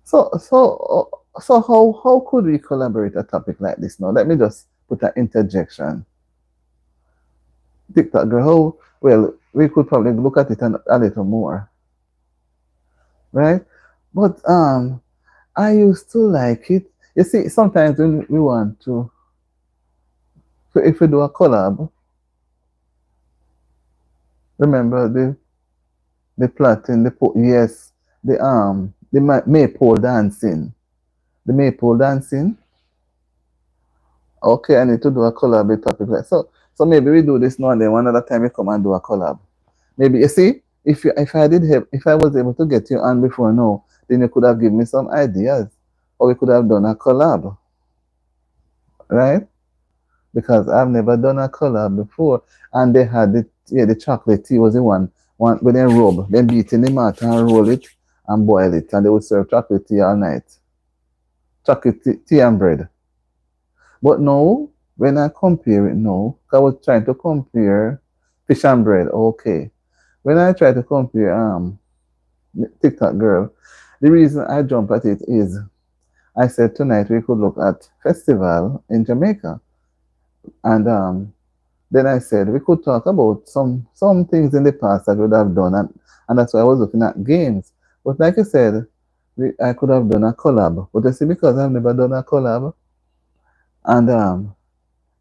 so how could we collaborate a topic like this now? Let me just put an interjection. TikTok girl, how well we could probably look at it a little more, right? But I used to like it. You see, sometimes when we want to, if we do a collab, remember the plotting, yes, the maypole dancing, the maypole dancing. Okay, I need to do a collab with topic like so. So maybe we do this now and then. One other time we come and do a collab. Maybe you see, if I did help, if I was able to get you on before now, then you could have given me some ideas, or we could have done a collab, right? Because I've never done a collab before, and they had the chocolate tea was the one when they rub, they beat in the mat and roll it and boil it, and they would serve chocolate tea all night, chocolate tea and bread. But now, when I compare it now, I was trying to compare fish and bread. Okay, when I try to compare TikTok girl, the reason I jump at it is I said tonight we could look at festival in Jamaica, and then I said we could talk about some things in the past that we would have done, and that's why I was looking at games. But like I said, I could have done a collab. But you see, because I've never done a collab, and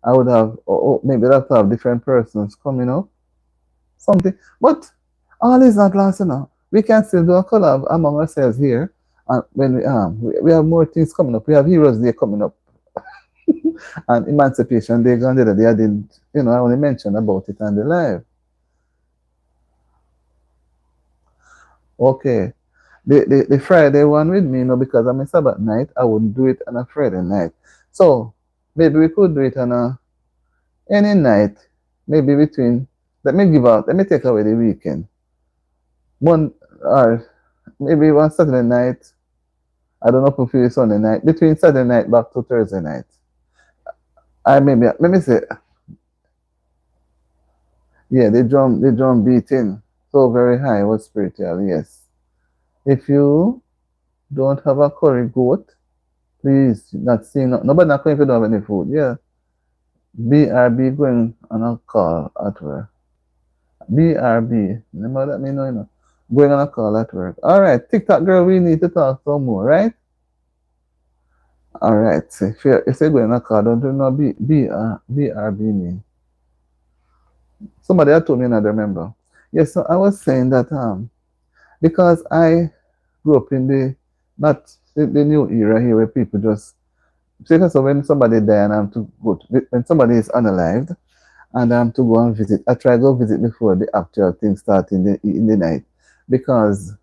I would have maybe I'd have to have different persons coming up, something. But all is not lost, you know. We can still do a collab among ourselves here, and when we have more things coming up. We have Heroes Day coming up, and Emancipation Day gone the other day. I didn't, you know, I only mentioned about it on the live. Okay. The Friday one with me, you know, because I'm a Sabbath night, I wouldn't do it on a Friday night. So maybe we could do it on any night, maybe between, let me take away the weekend. One, or maybe one Saturday night, I don't know if it's Sunday night, between Saturday night back to Thursday night. I maybe, let me say, yeah, the drum beating so very high was spiritual, yes. If you don't have a curry goat, please not see nobody not coming if you don't have any food. Yeah. BRB going on a call at work. BRB. Remember that me know, you know. Going on a call at work. Alright, TikTok girl, we need to talk some more, right? Alright. So if you're going on a call, don't you know BRB mean? Somebody had told me and I don't remember. Yes, so I was saying that because I grew up in the not the new era here where people just because of when somebody die and I'm to go to, when somebody is unalived and I'm to go and visit. I try to go visit before the actual thing start in the night because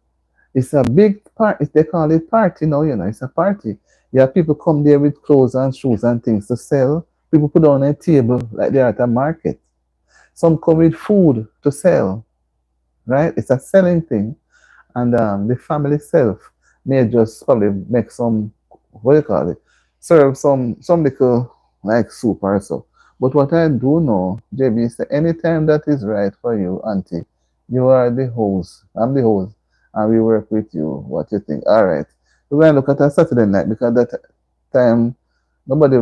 it's a big part. They call it party now. You know, it's a party. You have people come there with clothes and shoes and things to sell. People put on a table like they're at a market. Some come with food to sell. Right? It's a selling thing, and the family self may just probably make some what do you call it? Serve some little like soup or so. But what I do know, JB, is that anytime that is right for you, Auntie, you are the host. I'm the host, and we work with you. What you think? All right. We're going to look at a Saturday night because that time nobody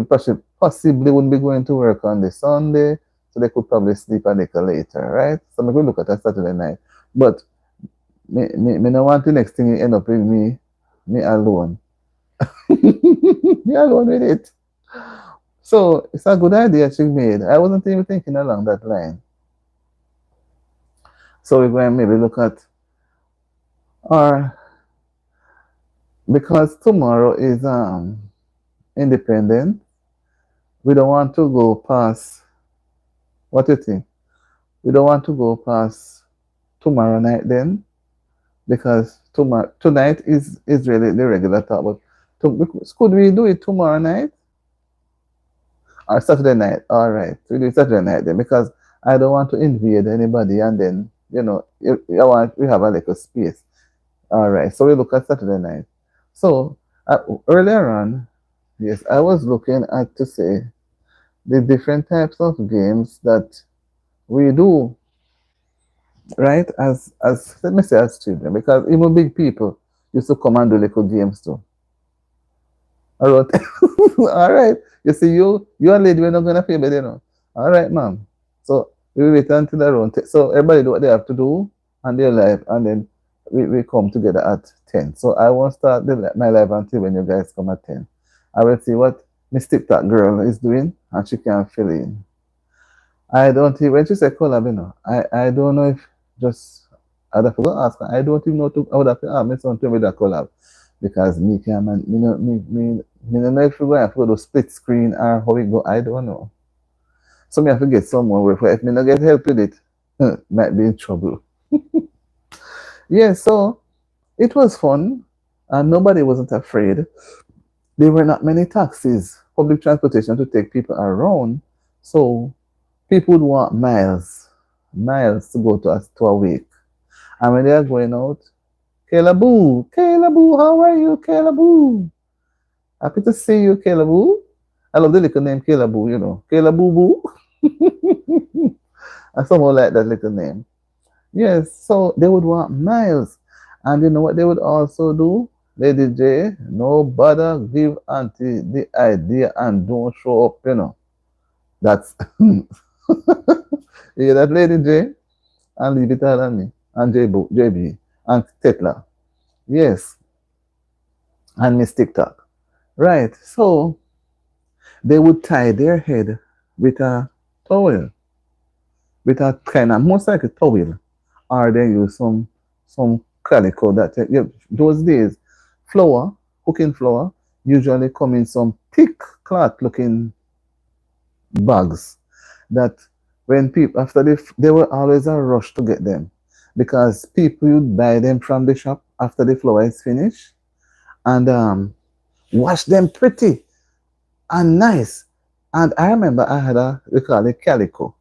possibly wouldn't be going to work on the Sunday, so they could probably sleep a little later, right? So we're going to look at a Saturday night. But me no want the next thing you end up with me alone. Me alone with it. So it's a good idea she made. I wasn't even thinking along that line. So we're going to maybe look at or because tomorrow is independent, we don't want to go past what you think. We don't want to go past tomorrow night then, because tomorrow tonight is really the regular talk. But could we do it tomorrow night or Saturday night? All right, we do it Saturday night then, because I don't want to invade anybody, and then I want we have a little space. All right, so we look at Saturday night. So earlier on, yes, I was looking at to say the different types of games that we do, right? As let me say as children, because even big people used to come and do little games too. All right, all right. You see, you a lady, we're not gonna pay better, All right, ma'am. So we wait until around. So everybody do what they have to do and their life, and then we come together at 10. So I won't start my life until when you guys come at 10. I will see what Miss TikTok girl is doing, and she can fill in. I don't even, when she said collab, I don't know if just, I'd have to go ask her. I don't even know I would have to ask my son to with a collab. Because me can, man, me don't know if we're going to do split screen or how we go, I don't know. So me have to get someone where if me not get help with it, might be in trouble. Yeah, so it was fun and nobody wasn't afraid. There were not many taxis, public transportation to take people around. So people would want miles to go to a wake. And when they are going out, Kayla Boo, how are you, Kayla Boo? Happy to see you, Kayla Boo. I love the little name Kayla Boo, Kayla Boo Boo. I somehow like that little name. Yes, so they would want miles. And you know what they would also do? Lady J, no bother give auntie the idea and don't show up. That's you hear that, Lady J? And leave it all on me. And JB and Tetla. Yes. And Miss TikTok. Right. So they would tie their head with a towel, with a kind of most like a towel, or they use some calico that those days flour, cooking flour, usually come in some thick cloth looking bags that when people after they were always a rush to get them because people would buy them from the shop after the flour is finished and wash them pretty and nice. And I remember I had we call it calico.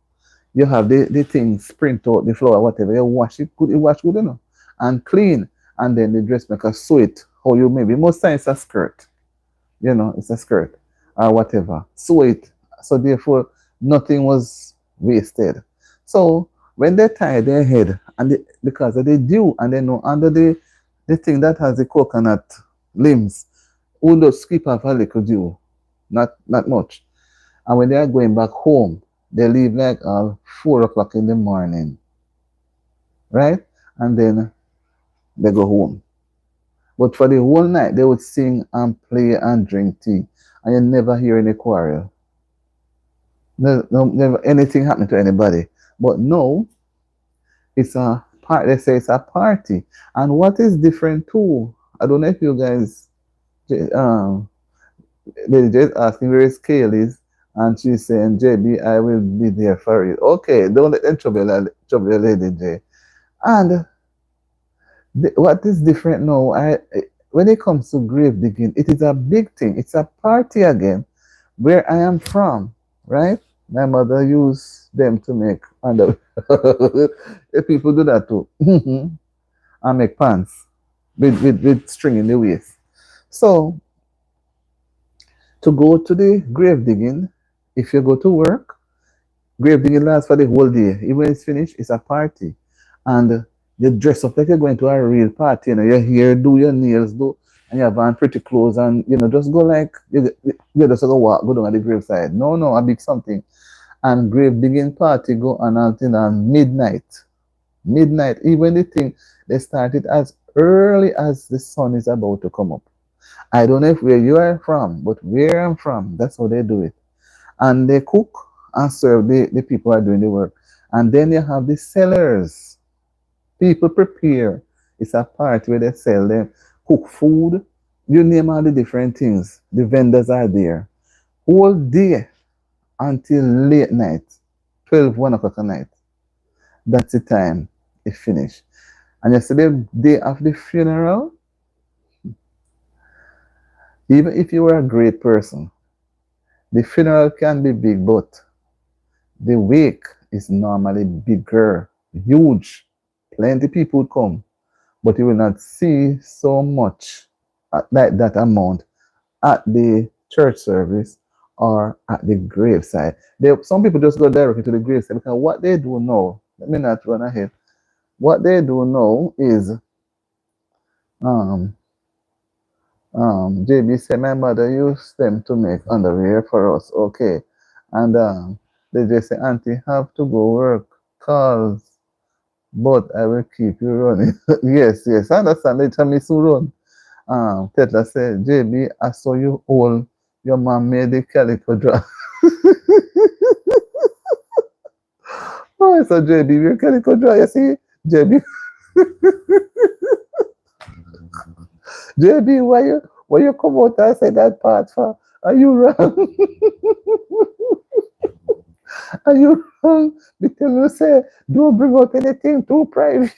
You have the thing sprint out the flour, whatever. You wash it good, you wash good enough and clean. And then the dressmaker sew it how you maybe. Most times it's a skirt. It's a skirt or whatever. Sew it. So therefore nothing was wasted. So when they tie their head and because of the dew and they know under the thing that has the coconut limbs, will just skip off a little dew. Not much. And when they are going back home, they leave like 4 o'clock in the morning. Right? And then they go home. But for the whole night they would sing and play and drink tea. And you never hear any quarrel. Never anything happened to anybody. But no, it's a part they say it's a party. And what is different too? I don't know if you guys they just asking where his scale is, and she's saying, JB, I will be there for you. Okay, don't let them trouble your lady, J. And what is different now, when it comes to grave digging, it is a big thing. It's a party again, where I am from, right? My mother used them to make underwear. People do that too. And make pants with string in the waist. So to go to the grave digging, if you go to work, grave digging lasts for the whole day. Even when it's finished, it's a party. And you dress up like you're going to a real party. Your hair, do your nails, and you have on pretty clothes, and just go like you just go down at the graveside. No, a big something. And grave digging party go on until midnight. Midnight. Even the thing they started as early as the sun is about to come up. I don't know if where you are from, but where I'm from, that's how they do it. And they cook and serve the people who are doing the work. And then you have the sellers. People prepare. It's a party where they sell them, cook food. You name all the different things. The vendors are there. All day until late night, 1 o'clock at night. That's the time it finished. And yesterday, day of the funeral, even if you were a great person, the funeral can be big, but the wake is normally bigger, huge. Plenty people would come, but you will not see so much like that amount at the church service or at the graveside. Some people just go directly to the graveside because what they do now, let me not run ahead. What they do now is um JB said my mother used them to make underwear for us. Okay. And they just say, Auntie, have to go work. Calls, but I will keep you running. Yes, yes. I understand. They tell me to run. Tetla said, JB, I saw you all. Your mom made the calico drop. Oh, so JB, your calico drop. You see, JB, JB, why you come out and say that part for? Are you wrong? Are you wrong? Because you say, don't bring out anything too private.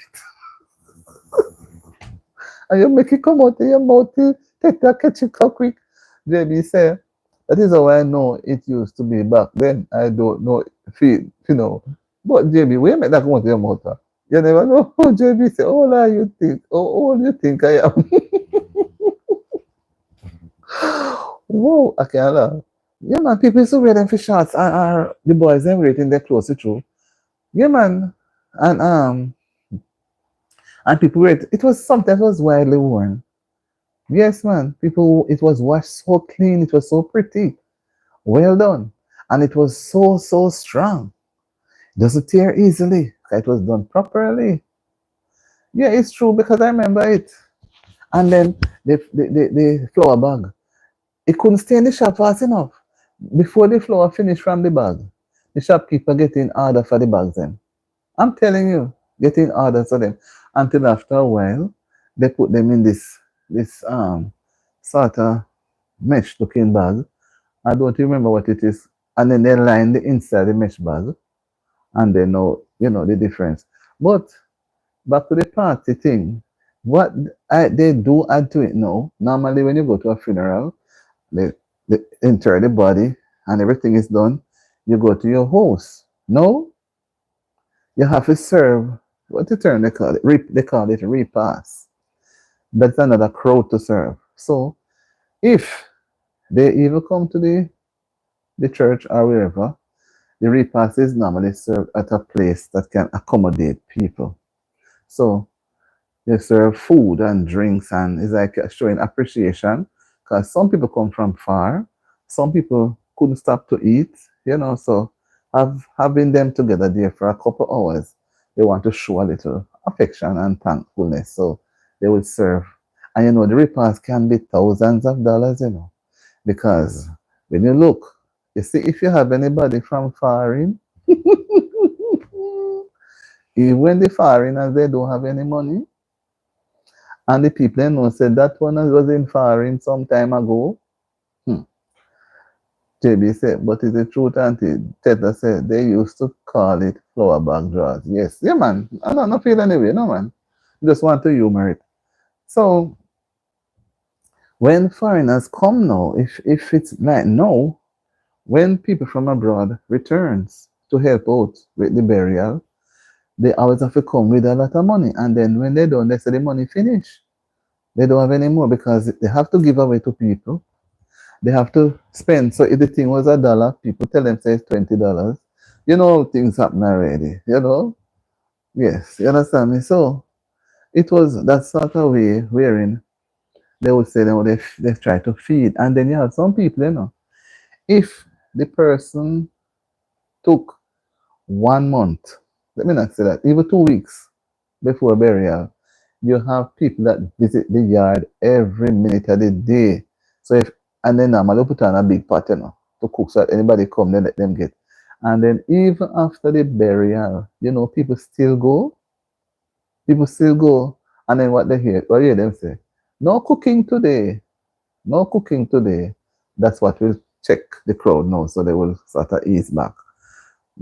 And you make it come out of your mouth, take that catch it quick. JB said, that is how I know it used to be back then. I don't know if But JB, where make that come out of your mouth? You never know. JB say, oh, lie you think, oh, you think I am. Whoa, I can't laugh. Yeah, man, people used to wear them for shots and the boys them waiting their clothes through. Yeah, man. And and people wear it. It was something that was widely worn. Yes, man. People, it was washed so clean. It was so pretty. Well done. And it was so strong. Doesn't tear easily. It was done properly. Yeah, it's true because I remember it. And then the flour bag. It couldn't stay in the shop fast enough. Before the flour finished from the bag, the shopkeeper getting order for the bags then. I'm telling you, getting orders for them. Until after a while, they put them in this sort of mesh looking bag. I don't remember what it is. And then they line the inside the mesh bag and they know, the difference. But back to the party thing, what they do add to it now, normally when you go to a funeral, they, they enter the body and everything is done, you go to your house. No, you have to serve, what the term they call it? They call it repass. That's another crowd to serve. So if they even come to the church or wherever, the repast is normally served at a place that can accommodate people. So they serve food and drinks, and it's like showing appreciation because some people come from far, some people couldn't stop to eat, so having them together there for a couple hours, they want to show a little affection and thankfulness. So they will serve. And the repast can be thousands of dollars, because when you look, you see, if you have anybody from foreign, even the foreigners, they don't have any money. And the people they know said that one was in foreign some time ago. JB said, but it's the truth, Auntie. Teta said they used to call it flower bag drawers. Yes, yeah, man. I don't know, feel anyway, no, man. Just want to humor it. So when foreigners come now, if it's like no, when people from abroad returns to help out with the burial, they always have to come with a lot of money. And then when they don't, they say the money finish. They don't have any more because they have to give away to people. They have to spend. So if the thing was $1, people tell them say it's $20. You know things happen already. Yes, you understand me. So it was that sort of way wherein they would say they try to feed, and then you have some people, if the person took 1 month, let me not say that, even 2 weeks before burial, you have people that visit the yard every minute of the day. So and then normally put on a big pot, to cook so that anybody come, they let them get. And then even after the burial, people still go. People still go. And then what you hear them say? No cooking today. No cooking today. That's what will check the crowd now, so they will sort of ease back.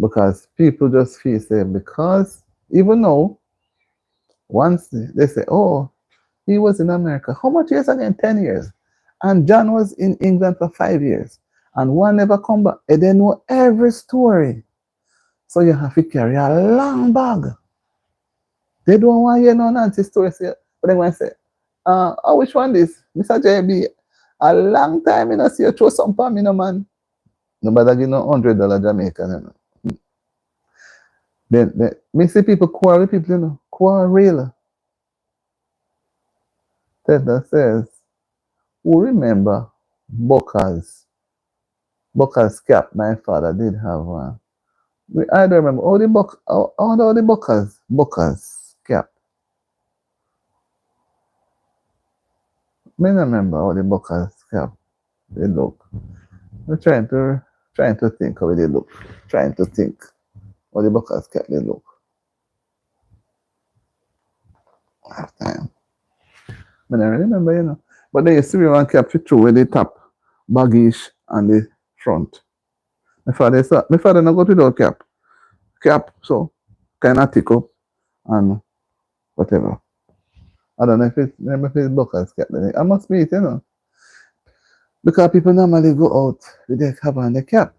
Because people just feel say because Even though once they say, oh, he was in America. How much years again? 10 years. And John was in England for 5 years. And one never come back. And they know every story. So you have to carry a long bag. They don't want to hear no Nancy story. But they want to say, oh, which one this? Mr. JB, a long time you know see you throw some for me, no man. Nobody give no $100 Jamaican, you know. Then me see people quarrel with people, you know. Quarrel. Tedder says, who remember Booker's cap? My father did have one. I don't remember. All the Booker's cap. Me not remember how the Booker's cap they look. I'm trying to think how they look. Trying to think how the Booker's cap they look. Half time. I don't remember, you know. But they used to be one cap through with the top baggish and the front. My father not got without cap. Cap, so kind of tick up and whatever. I don't know if it's Booker's cap. I must be it, you know. Because people normally go out with their cap and their cap.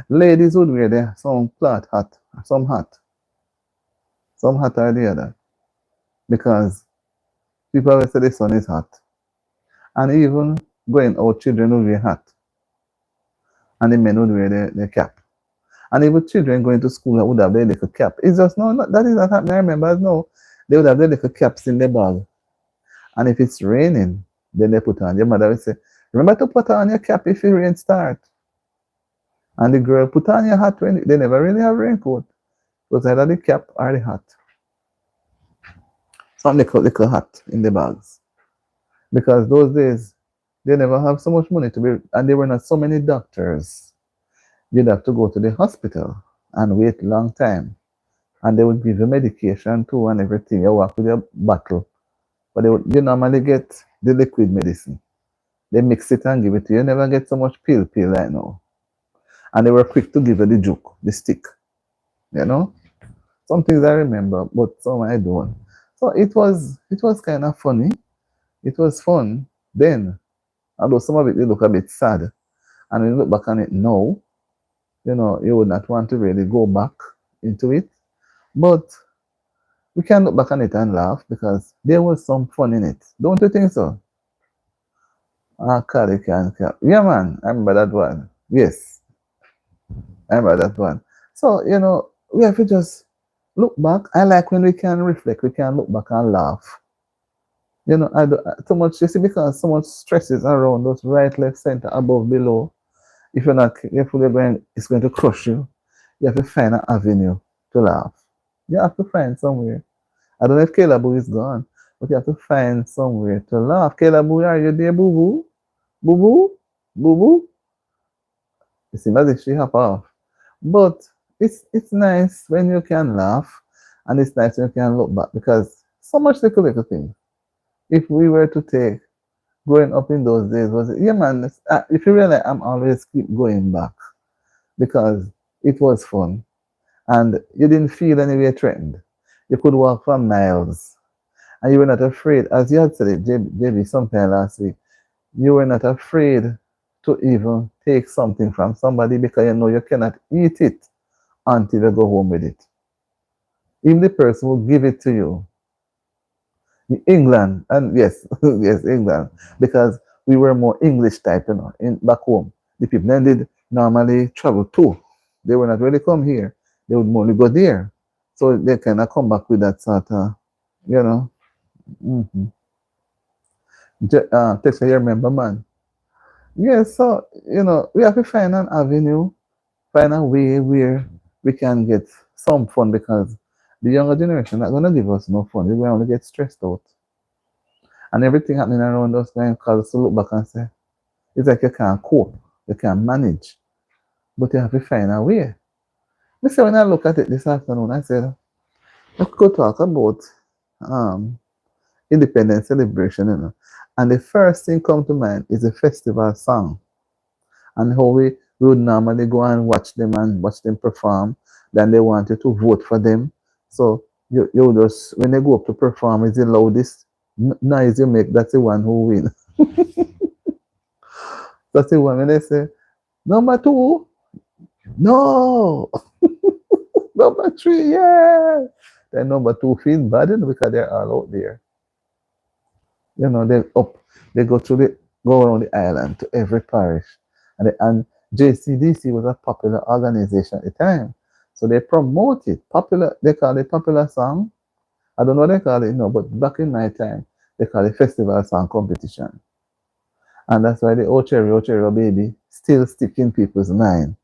Ladies would wear their some flat hat, some hat. Some hat or the other. Because people always say the sun is hot. And even going out, children would wear hat. And the men would wear their cap. And even children going to school that would have their little cap. It's just no, that is not happening. I remember no, they would have their little caps in their bag. And if it's raining, then they put on. Your mother will say, remember to put on your cap if the rain start. And the girl put on your hat when they never really have raincoat. It was either the cap or the hat. Some little hat in the bags. Because those days they never have so much money to be, and there were not so many doctors. You'd have to go to the hospital and wait long time. And they would give you medication too and everything. You walk with your bottle. But you normally get the liquid medicine. They mix it and give it to you. You never get so much pill right now. And they were quick to give you the juke, the stick. You know? Some things I remember, but some I don't. So it was kind of funny. It was fun then. Although some of it they look a bit sad. And when you look back on it now, you know, you would not want to really go back into it. But we can look back on it and laugh because there was some fun in it. Don't you think so? Carry can. Yeah, man. I remember that one. Yes. I remember that one. So, you know, we have to just look back. I like when we can reflect, we can look back and laugh. You know, I do, too much, you see, because so much stress is around those right, left, center, above, below. If you're not careful, it's going to crush you. You have to find an avenue to laugh. You have to find somewhere. I don't know if Caleb is gone, but you have to find somewhere to laugh. Caleb, are you there, boo boo? Boo boo? Boo boo? It seems as if she hop off. But it's nice when you can laugh, and it's nice when you can look back because so much little things. If we were to take growing up in those days, was it, yeah, man. If you realize, I'm always keep going back because it was fun, and you didn't feel anywhere threatened. You could walk for miles, and you were not afraid. As you had said it, JB, sometime last week, you were not afraid to even take something from somebody because you know you cannot eat it until you go home with it. Even the person will give it to you. England, and yes, yes, England, because we were more English type, you know, in back home. The people then did normally travel too. They were not really come here. They would only go there. So they kind of come back with that sort of, you know. Mm-hmm. Text here, remember, man. Yes, so, you know, we have to find an avenue, find a way where we can get some fun because the younger generation not going to give us no fun. They're going to only get stressed out. And everything happening around us going to cause us to look back and say, it's like you can't cope, you can't manage, but you have to find a way. So when I look at it this afternoon, I said, let's go talk about um, independence celebration, you know. And the first thing come to mind is a festival song and how we would normally go and watch them perform. Then they wanted to vote for them. So you just, when they go up to perform, is the loudest noise you make, that's the one who win. That's the one when they say, number two, no, number three, yeah. Then number two feel bad, because they're all out there. They go to go around the island to every parish. And JCDC was a popular organization at the time. So they promote it. Popular, they call it popular song. I don't know what they call it, no, but back in my time, they call it festival song competition. And that's why the Ochero Baby still stick in people's mind.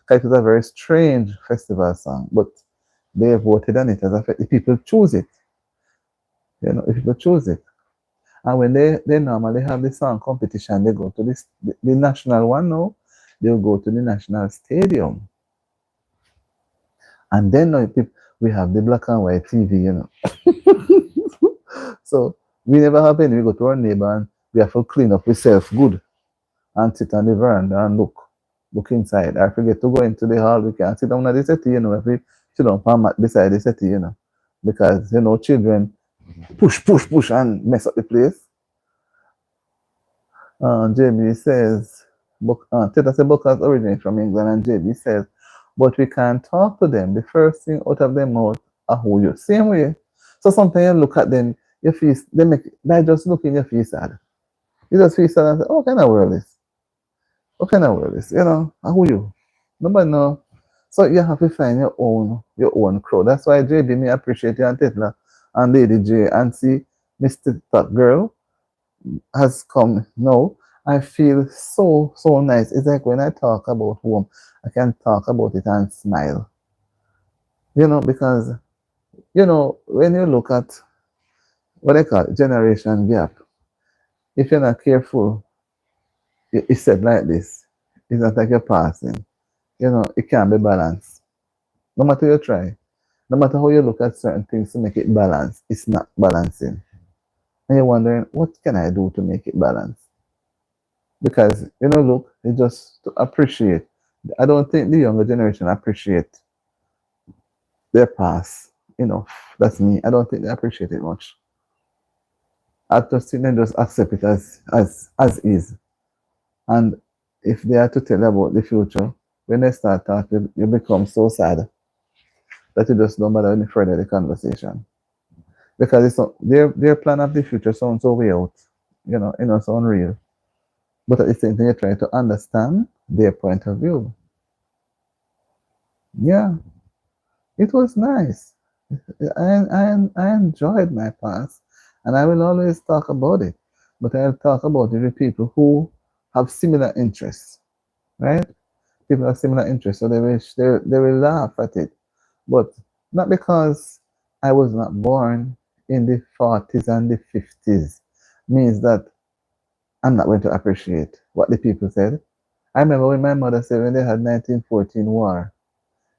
It was a very strange festival song, but they voted on it as the people choose it. The people choose it. And when they normally have the song competition, they go to the national one now, they'll go to the national stadium. And then now we have the black and white TV. So we never have any. We go to our neighbor and we have to clean up ourselves good and sit on the veranda and look inside. I forget to go into the hall. We can sit down at the settee, if we sit down on mat beside the settee, because children push and mess up the place. JB says, Teta says Booker's originates from England, and JB says, but we can't talk to them. The first thing out of their mouth are who you. Same way. So sometimes you look at them, your face, they just look in your face sad. You just feel sad and say, oh, what kind of world is? What kind of world is? Who you? Nobody know. So you have to find your own crowd. That's why JB, me appreciate you and Tetla and Lady J and see Mr. Top Girl has come now. I feel so nice. It's like when I talk about home, I can talk about it and smile. Because when you look at what they call generation gap, if you're not careful, it's said like this. It's not like you're passing. It can't be balanced. No matter you try, no matter how you look at certain things to make it balanced, it's not balancing. And you're wondering, what can I do to make it balanced? Because, look, it's just to appreciate. I don't think the younger generation appreciate their past enough. That's me. I don't think they appreciate it much. I just think they just accept it as is. And if they are to tell about the future, when they start talking, you become so sad that you just don't bother any further the conversation. Because it's not, their plan of the future sounds so way out, it's unreal. But at the same time, you try to understand their point of view. Yeah, it was nice. I enjoyed my past, and I will always talk about it. But I'll talk about it with people who have similar interests, right? People have similar interests, so they will laugh at it. But not because I was not born in the 40s and the 50s means that I'm not going to appreciate what the people said. I remember when my mother said when they had 1914 war,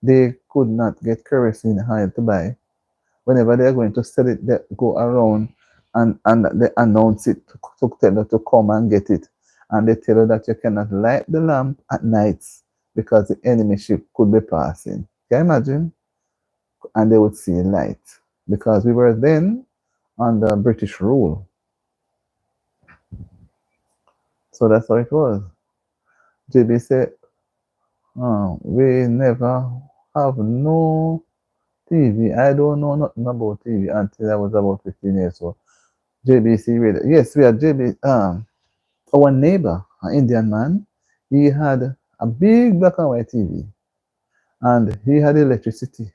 they could not get kerosene oil to buy. Whenever they're going to sell it, they go around and they announce it to tell you to come and get it. And they tell you that you cannot light the lamp at nights because the enemy ship could be passing. Can you imagine? And they would see light because we were then under British rule. So that's how it was. JB said, we never have no TV. I don't know nothing about TV until I was about 15 years old. JBC Radio. Yes, we had JB. Our neighbor, an Indian man, he had a big black and white TV, and he had electricity.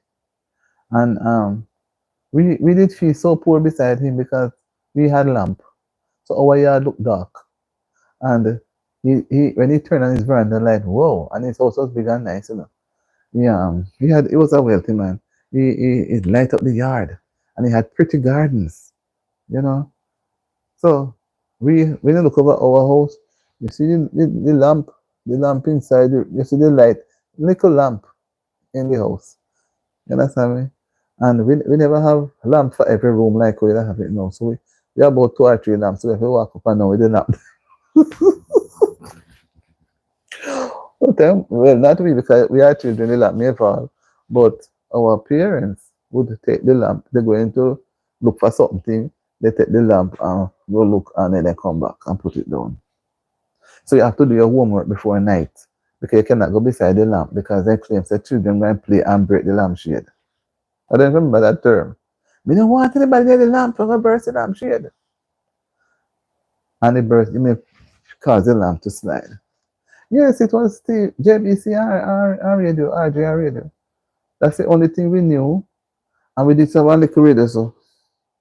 And we did feel so poor beside him because we had lamp, so our yard looked dark. And he when he turned on his veranda light, whoa! And his house was big and nice, Yeah, he was a wealthy man. He light up the yard, and he had pretty gardens, So when you look over our house, you see the lamp inside. You see the light, little lamp in the house. You understand me? And we never have lamp for every room like we have it now. So we have about 2 or 3 lamps. So if we walk up and down with the lamp. Well, not we, because we are children, they let me fall, but our parents, would take the lamp. They're going to look for something. They take the lamp and go look, and then they come back and put it down. So you have to do your homework before night, because you cannot go beside the lamp, because they claim that children going to play and break the lampshade. I don't remember that term. We don't want anybody near the lamp, we're going to burst the lampshade. And it may cause the lamp to slide. Yes, it was the JBC radio, RJR radio. That's the only thing we knew. And we did some one little radio, so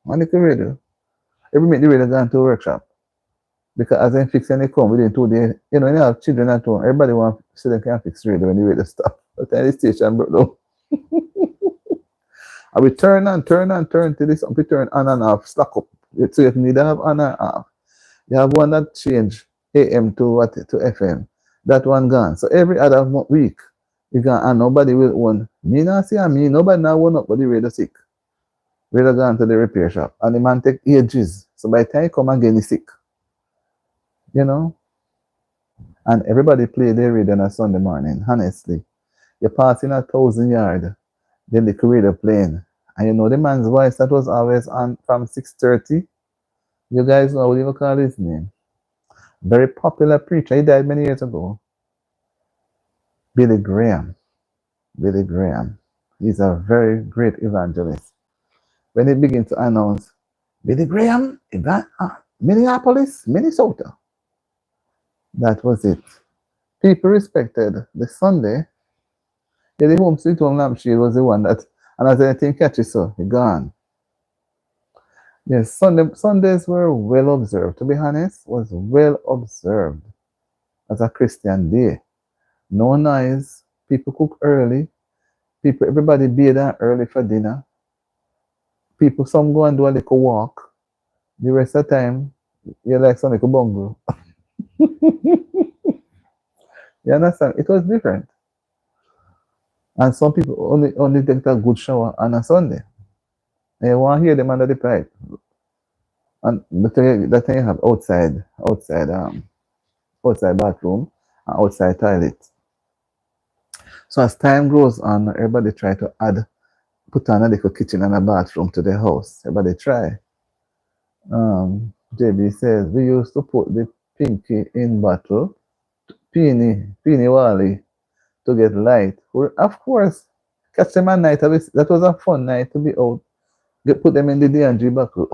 one little radio. Every minute the radio gone to a workshop. Because as I fix any come within 2 days, you know, when you have children at home, everybody want to see them can fix radio when the radio stop. But then the station broke down. And we turn till this we turn on and off, slack up. So if you need to have on and off. You have one that change AM to what to FM. That one gone. So every other week, you gone, and nobody will own. Me not see me, nobody now own up, but the radio sick. Radio gone to the repair shop. And the man take ages. So by the time he come again, he's sick. You know? And everybody play their radio on a Sunday morning, honestly. You're passing 1,000 yards, then the radio playing. And you know the man's voice that was always on from 6:30. You guys know what you call his name? Very popular preacher. He died many years ago. Billy Graham. Billy Graham. He's a very great evangelist. When he began to announce, Billy Graham, Minneapolis, Minnesota. That was it. People respected the Sunday. Yeah, the home sweet home lampshade was the one that, and as anything catches, so he gone. Yes, Sundays were well observed. To be honest, was well observed as a Christian day. No noise. People cook early. Everybody be there early for dinner. People, some go and do a little walk. The rest of the time, you like some little bungle. You understand? It was different. And some people only take a good shower on a Sunday. And you want to hear them under the pipe. And that thing you have outside bathroom and outside toilet. So as time goes on, everybody try to put on a little kitchen and a bathroom to the house. Everybody try. JB says, we used to put the pinky in bottle, peony wally, to get light. Of course, catch them at night. That was a fun night to be out. Put them in the D&G buckle.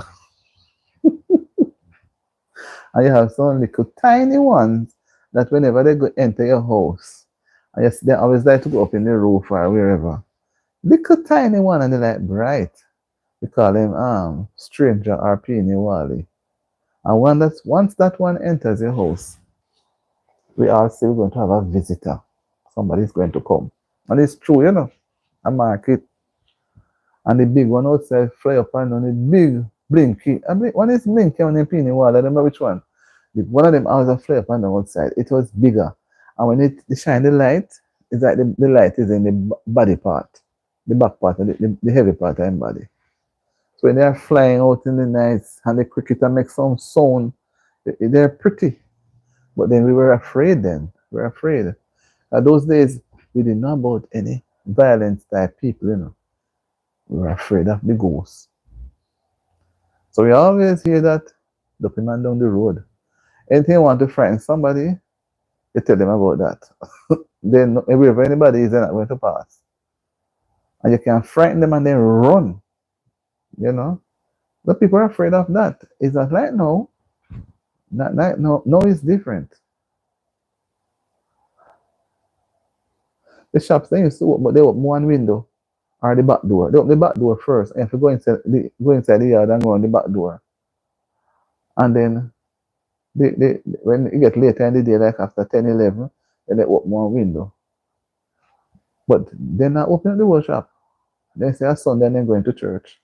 And you have some little tiny ones that whenever they go enter your house, and yes, they always like to go up in the roof or wherever. Little tiny one, and they like bright. We call them stranger or peony wally. And once that one enters your house, we are still going to have a visitor. Somebody's going to come. And it's true, you know. A market. And the big one outside fly up and on the big blinky. One is blinky on the peony wall. I don't remember which one. One of them has a fly up on the outside. It was bigger. And when it shine the light, it's like the light is in the body part. The back part, the heavy part of the body. So when they are flying out in the night and the cricket make some sound, they're pretty. But then we were afraid then. We were afraid. Those days, we didn't know about any violent type people, you know. We were afraid of the ghosts. So we always hear that the man down the road. Anything you want to frighten somebody, you tell them about that. Then wherever anybody is, they're not going to pass. And you can frighten them and then run. You know? The people are afraid of that. Is that like no? Not like no. No, it's different. The shops they used to open, but they open one window or the back door. They open the back door first, and if you go inside the yard and go on the back door. And then when you get later in the day, like after 10, 11, then they open one window. But they're not opening the whole shop. They say a Sunday and then going to church.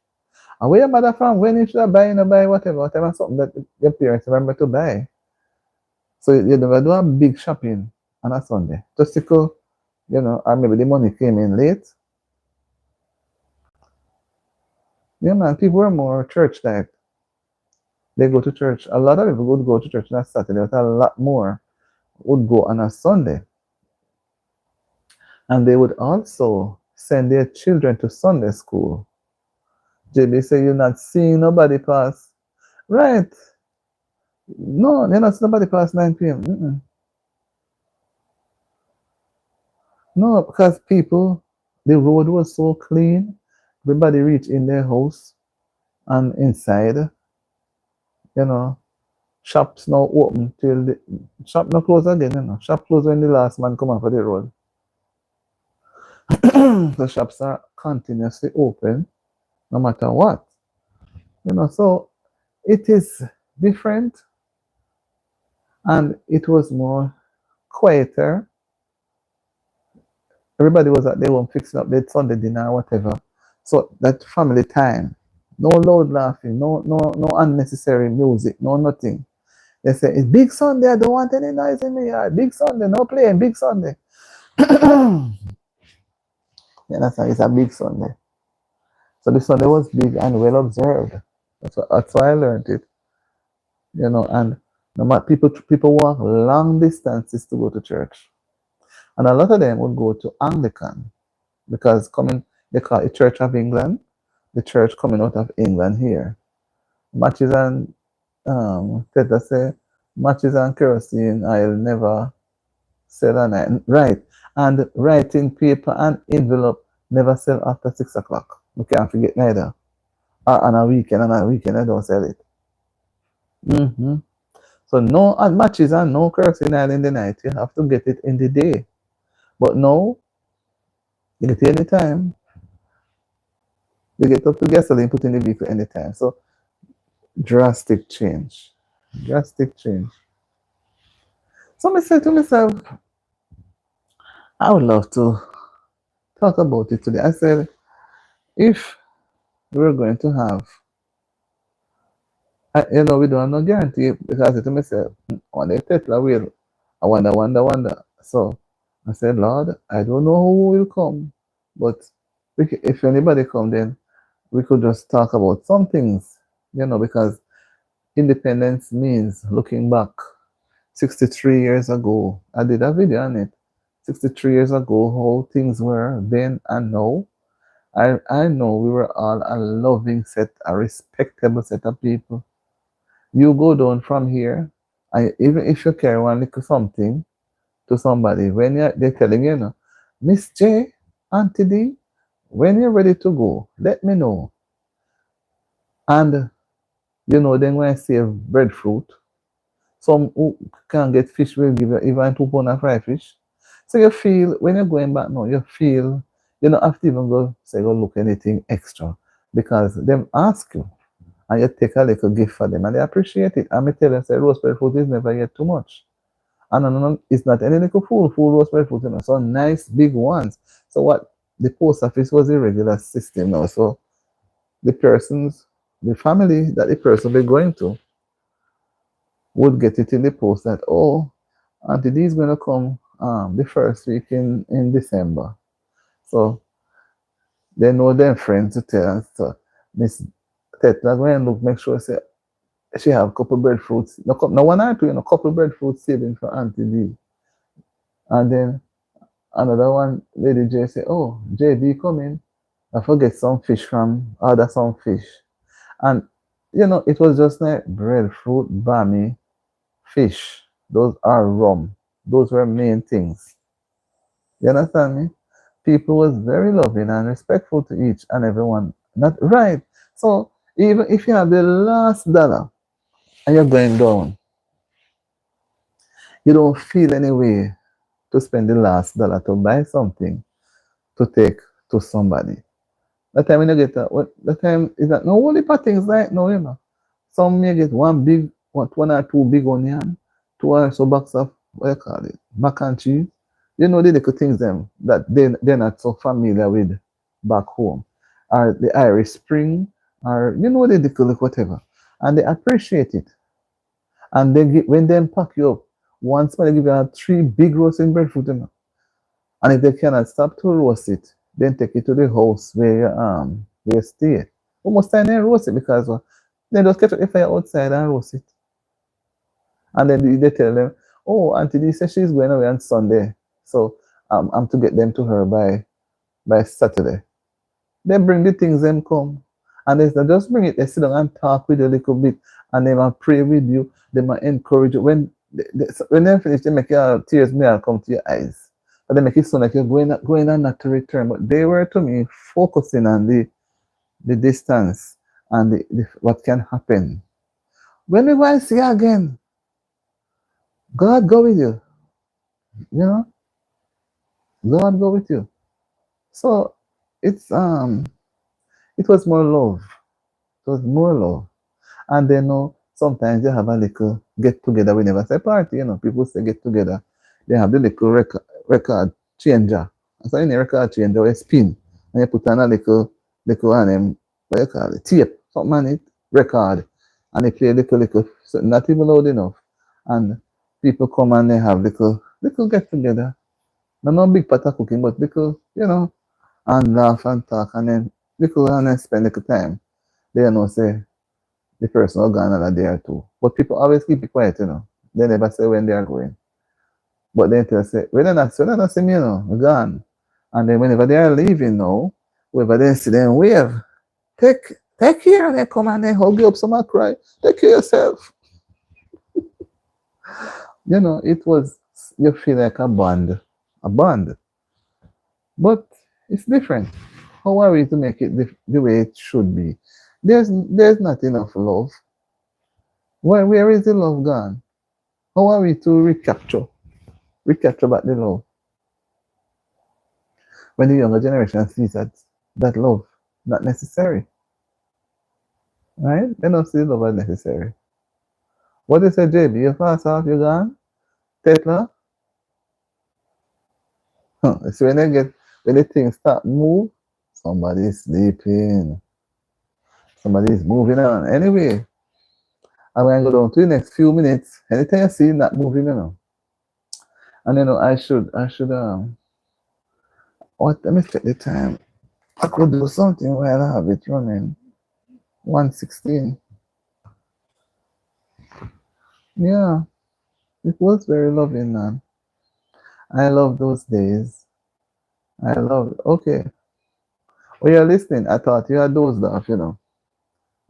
And where your mother from? When you should buy, whatever something that your parents remember to buy. So you never do a big shopping on a Sunday. Just to go, you know, or maybe the money came in late. Yeah, man, people were more church-like. They go to church. A lot of people would go to church on a Saturday, but a lot more would go on a Sunday. And they would also send their children to Sunday school. JB say you're not seeing nobody pass. Right. No, you're not seeing nobody past 9 p.m. No, because people, the road was so clean. Everybody reached in their house and inside, you know, shops now open till the shop now close again, Shop close when the last man come off of the road. The shops are continuously open no matter what. So it is different and it was more quieter. Everybody was at their home fixing up their Sunday dinner or whatever. So that family time, no loud laughing, no unnecessary music, no nothing. They say it's Big Sunday, I don't want any noise in my yard. Big Sunday, no playing, Big Sunday. It's a big Sunday. So the Sunday was big and well observed. That's why I learned it. And no matter people walk long distances to go to church. And a lot of them would go to Anglican because they call it Church of England, the church coming out of England here. Matches and Teta say matches and kerosene I'll never sell a night. Right. And writing paper and envelope never sell after 6 o'clock. You can't forget neither. Or on a weekend I don't sell it. So no matches and no kerosene oil in the night. You have to get it in the day. But no, you get it anytime. You get up to gasoline, put in the vehicle anytime. So drastic change. Drastic change. So I said to myself, I would love to talk about it today. I said, if we're going to have, we don't have no guarantee because I said to myself, on the Tesla will, I wonder. So I said, Lord, I don't know who will come, but if anybody come, then we could just talk about some things, because independence means looking back 63 years ago. I did a video on it. 63 years ago, how things were then and now. I know we were all a loving set, a respectable set of people. You go down from here, even if you carry one little something to somebody, when they're telling you, Miss J, Auntie D, when you're ready to go, let me know. And then when I save breadfruit, some who can get fish will give you even 2 pounds of fried fish. So you feel, when you're going back now, you feel, you don't have to even go look anything extra because them ask you and you take a little gift for them and they appreciate it. And I tell them, say, roast fruit is never yet too much. And it's not any little full roast fruit, so nice big ones. So what the post office was a regular system now. So the family that the person be going to would get it in the post that, Auntie D is going to come the first week in December. So they know their friends to tell us. So Miss Tetla go and look, make sure she have a couple breadfruits. No one or two, couple breadfruits saving for Auntie D. And then another one, Lady J say, JB coming. I forget some fish order some fish. And it was just like breadfruit, bami, fish. Those are rum. Those were main things. You understand me? People was very loving and respectful to each and everyone. Not right. So even if you have the last dollar and you're going down, you don't feel any way to spend the last dollar to buy something to take to somebody. That time when you get that time is that no only for things like no, Some may get one or two big onion, two or so box of what you call it, mac and cheese. The little things them that they're not so familiar with back home. Or the Irish Spring, or the little whatever. And they appreciate it. And when they pack you up, once they give you 3 big roasting breadfruit, and if they cannot stop to roast it, then take it to the house where you stay. Almost time they roast it because they just catch up the fire outside and roast it. And then they tell them, Auntie D says she's going away on Sunday. So I'm to get them to her by Saturday. They bring the things them come. And they just bring it, they sit down and talk with you a little bit, and they might pray with you, they might encourage you. When they finish, they make your tears may come to your eyes. But they make it sound like you're going and not to return. But they were to me focusing on the distance and what can happen. Whenever I see you again, God go with you. You know? God go with you. So it's it was more love. It was more love. And then sometimes you have a little get together. We never say party, people say get together. They have the little record changer. So in a record changer, you spin and you put on a little on them, what you call it, tape, something on it, record. And they play little, so not even loud enough. And people come and they have little get together. No big pot of cooking, but little, and laugh and talk and then little and then spend little time. They say the person will gone another day or two. But people always keep it quiet, They never say when they are going. But then they'll say, when they not see me, we're gone. And then whenever they are leaving now, whenever they see them wave, take care, and they come and they hug you up, some cry, take care of yourself. It was, you feel like a bond. A bond. But it's different. How are we to make it the way it should be? There's not enough love. Where is the love gone? How are we to recapture back the love? When the younger generation sees that love not necessary. Right? They don't see love as necessary. What is say, JB? You fast off, you gone? Tetla? So when the things start move, somebody's sleeping. Somebody is moving on. Anyway, I'm going to go down to the next few minutes. Anything you see not moving, And I should let me check the time. I could do something while I have it running. 1:16. Yeah, it was very loving, man. I love those days. Okay. Oh, you're listening. I thought you had dozed off, I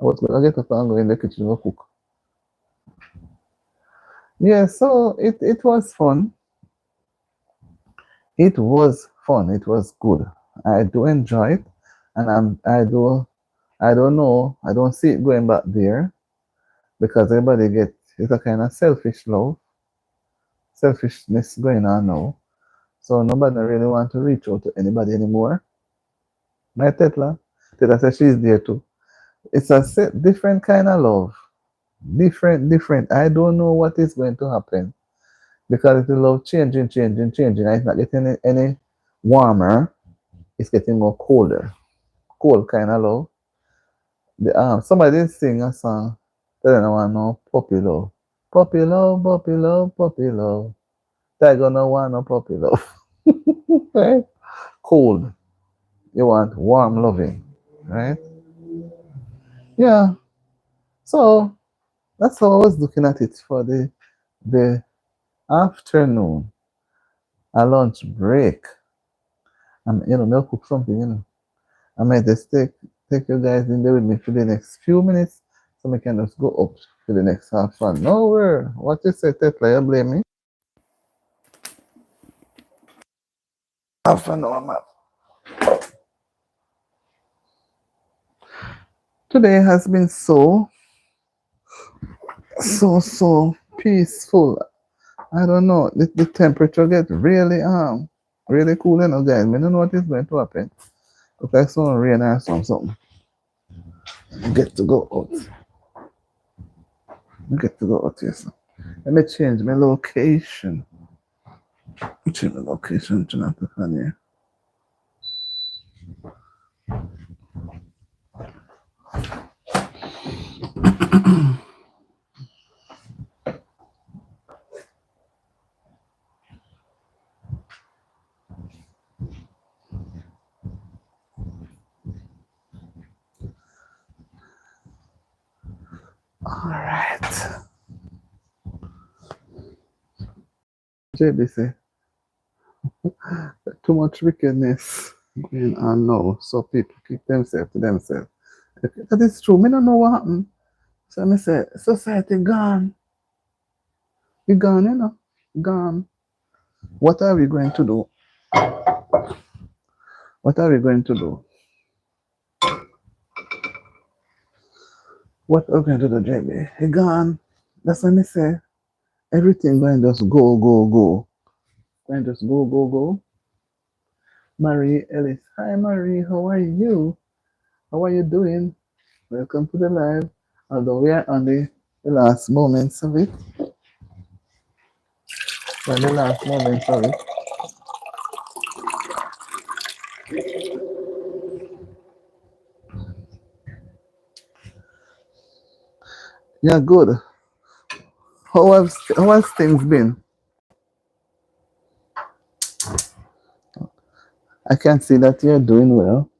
was going to get up and go in the kitchen and cook. Yeah, so it was fun. It was fun. It was good. I do enjoy it, and I don't know. I don't see it going back there because it's a kind of selfishness going on now. So nobody really want to reach out to anybody anymore. My Tetla says she's there too. It's a different kind of love. Different. I don't know what is going to happen because the love changing. It's not getting any warmer. It's getting more colder. Cold kind of love. Somebody sing a song. They don't want no puppy love. Puppy love, puppy love, puppy love. They gonna want no puppy love. Right? Cold. You want warm loving, right? Yeah. So that's how I was looking at it for the afternoon. A lunch break. And I'll cook something, I might just take you guys in there with me for the next few minutes so we can just go up for the next half an hour. What you say, Tetla? You blame me? Half an hour, man. Today has been so peaceful. I don't know. The temperature gets really cool, guys. I don't know what is going to happen. Look like some rain or something. I get to go out. Yes. Let me change my location. Change my location, Jonathan. Yeah. All right. JBC. Too much wickedness going on now, so people keep themselves to themselves. That is true. Me don't know what happened. So I say, society gone. We gone, you know. Gone. What are we going to do? What are we going to do? What are we going to do, JB? He gone. That's what I say. Everything going just go, go, go. Going just go, go, go. Marie Ellis. Hi, Marie. How are you? How are you doing? Welcome to the live. Although we are on the last moments of it. We're the last moments of it. Yeah, good. How has things been? I can see that you're doing well.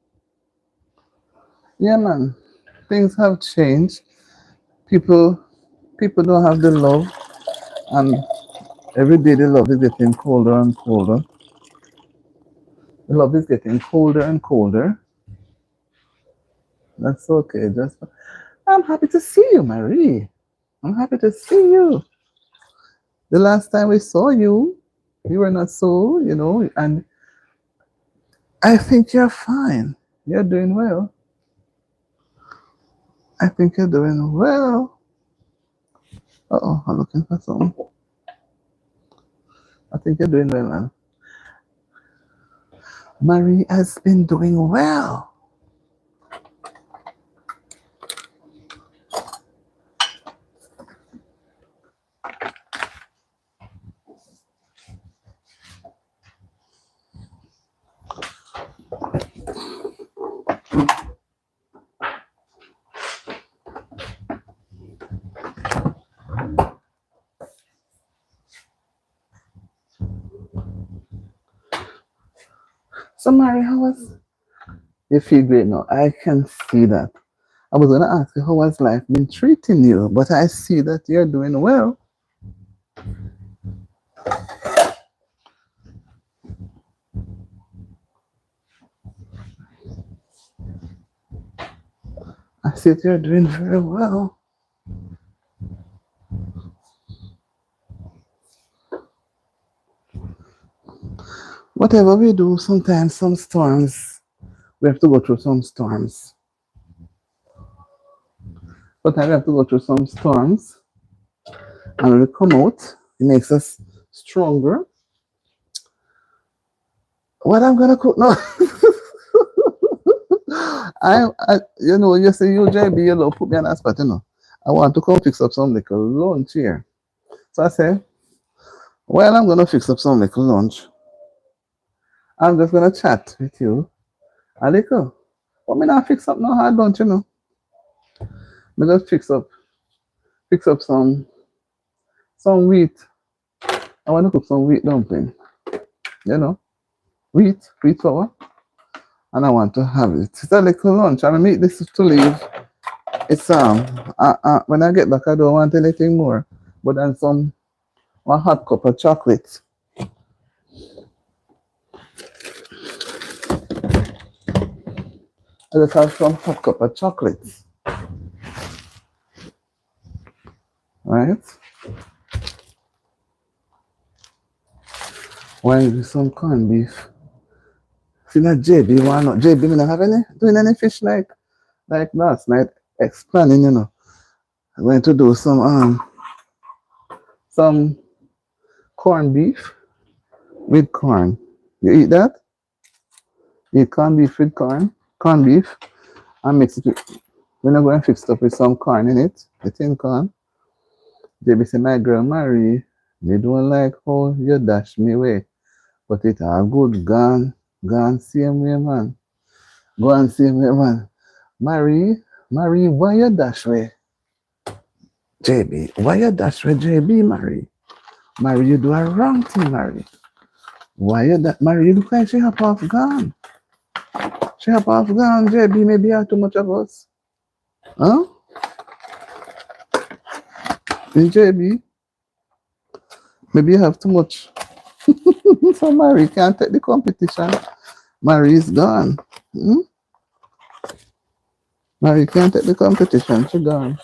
Yeah, man. Things have changed. People people don't have the love, and every day the love is getting colder and colder. The love is getting colder and colder. That's okay. Just I'm happy to see you, Marie. I'm happy to see you. The last time we saw you, you were not so, and I think you're fine. You're doing well. I think you're doing well. Uh-oh, I'm looking for something. I think you're doing well, man. Marie has been doing well. So, Marie, how was you feel great now? I can see that. I was gonna ask you how has life been treating you, but I see that you're doing well. I see that you're doing very well. Whatever we do, sometimes some storms, we have to go through some storms. Sometimes we have to go through some storms, and when we come out, it makes us stronger. What I'm gonna cook now? You say you JB, you know, put me on that spot, I want to come fix up some little lunch here. So I say, well, I'm gonna fix up some little lunch. I'm just gonna chat with you a little. But me not fix up no hard lunch, Me just fix up some wheat. I want to cook some wheat dumpling, wheat flour, and I want to have it. It's a little lunch. I mean, this is to leave. It's when I get back, I don't want anything more, but then one hot cup of chocolate. I just have some hot cup of chocolate, right? Why do some corned beef? See that JB, why not? JB, me not have doing any fish like last night. Planning, I'm going to do some corned beef with corn. You eat that? Eat corned beef with corned beef, and mix it with. We're not going to fix it up with some corn in it, the tin corn. JB say, my girl Marie, they don't like how you dash me away, but it all good. Gone same way, man. Go and same way, man. Marie, why you dash way? JB, why you dash way, JB, Marie? Marie, you do a wrong thing, Marie. Why you that? Marie, you look like she hop off gun. She hop off gun, JB, maybe you have too much of us. Huh? In JB, maybe you have too much. So Marie can't take the competition. Marie is gone. Marie can't take the competition. She gone.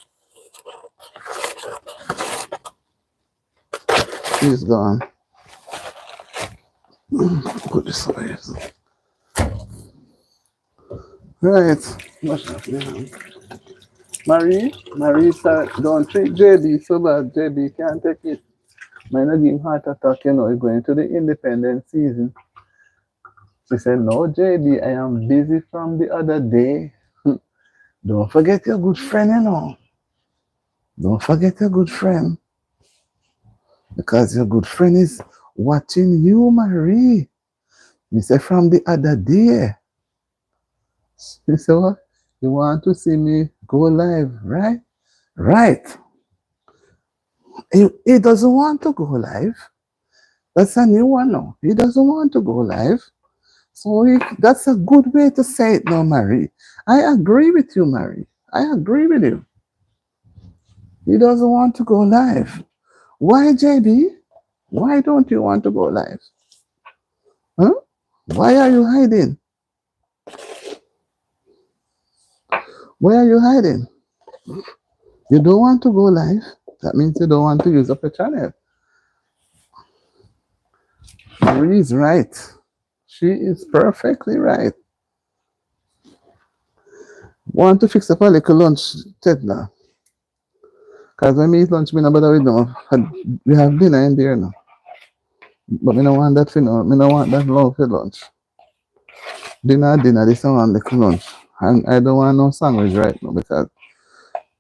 She's gone. Put this away. Right. Marie said, don't treat JB so bad. JB can't take it. Might not give him heart attack, you know, he's going to the independent season. She said, no, JB, I am busy from the other day. Don't forget your good friend, you know. Don't forget your good friend. Because your good friend is watching you, Marie. You said from the other day. She said, what? You want to see me go live, right? Right. He doesn't want to go live. That's a new one now. He doesn't want to go live. So that's a good way to say it now, Marie. I agree with you, Marie. I agree with you. He doesn't want to go live. Why, JB? Why don't you want to go live? Huh? Why are you hiding? Why are you hiding? You don't want to go live. That means you don't want to use up a channel. Marie is right. She is perfectly right. Want to fix up a little lunch, Tedna? Because when we eat lunch, we don't bother with no. We have dinner in there now. But we don't want that for no. We don't want that long for lunch. Dinner, this one little lunch. And I don't want no sandwich right now because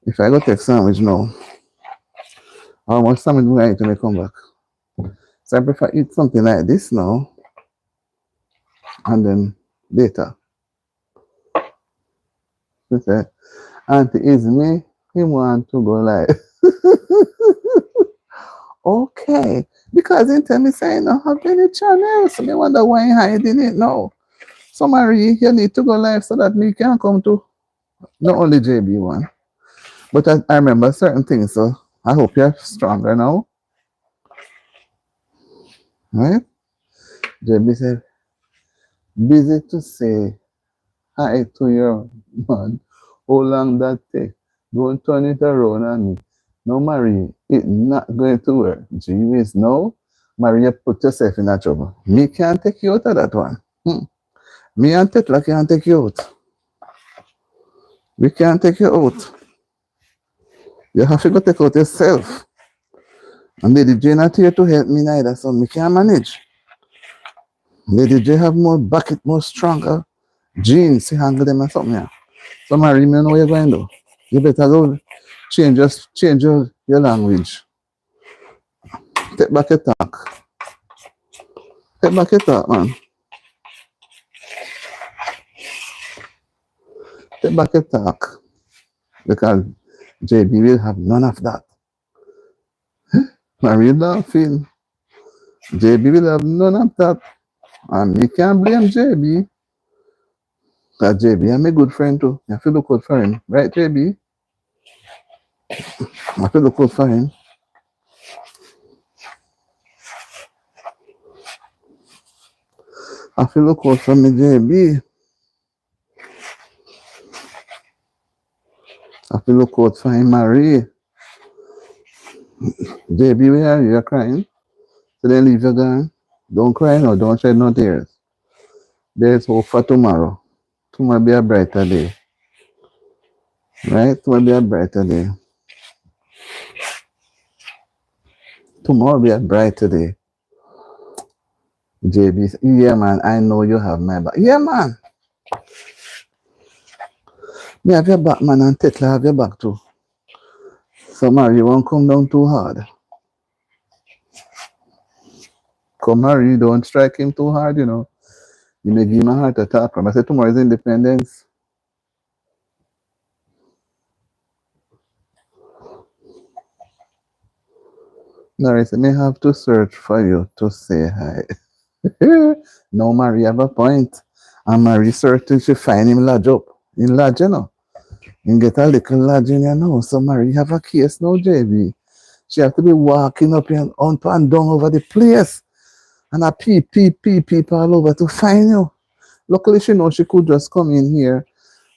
if I go take sandwich now, how much sandwich will I eat when I come back? So I prefer eat something like this now and then later. She said, Auntie is me, he want to go live. Okay. Because in tell me saying I have any channels. So I wonder why I'm hiding it now. So Marie, you need to go live so that me can come to not only JB one. But I remember certain things, so I hope you're stronger now. Right? JB said, busy to say hi to your man. How long that take? Don't turn it around on me. No, Marie, it's not going to work. Jeez, no. Maria, put yourself in that trouble. Me can't take you out of that one. Me and Tetla can't take you out. We can't take you out. You have to go take out yourself. And Lady J not here to help me neither, so me can't manage. Lady J have more bucket, more stronger genes to handle them or something. Yeah. So Marie, me know what you're going to do. You better go change your language. Take back your talk. Take back your talk, man. Take back your talk. Because JB will have none of that. Marie laughing. JB will have none of that. And me can't blame JB. Because JB I'm a good friend too. You have to look out for him. Right, JB? I have to look out for him. I have to look out for me, JB. I have to look out for him, Marie. JB, where are you? You're crying? So then leave your gun. Don't cry now. Don't shed no tears. There's hope for tomorrow. Tomorrow be a brighter day. Right? Tomorrow be a brighter day. Tomorrow be a brighter day. JB, yeah, man, I know you have my back. Yeah, man. Me have your back, man, and Tetla have your back too. So, Marie, you won't come down too hard. Come, Marie, don't strike him too hard, you know. You may give him a heart attack. I say tomorrow is independence. Marie said, may have to search for you to say hi. No, Marie have a point. And Marie searching to find him lodge up. In lodge, you know. And get a little lodge in you know. So Marie have a case now, JB. She have to be walking up and up and down over the place. And a peep all over to find you. Luckily, she knows she could just come in here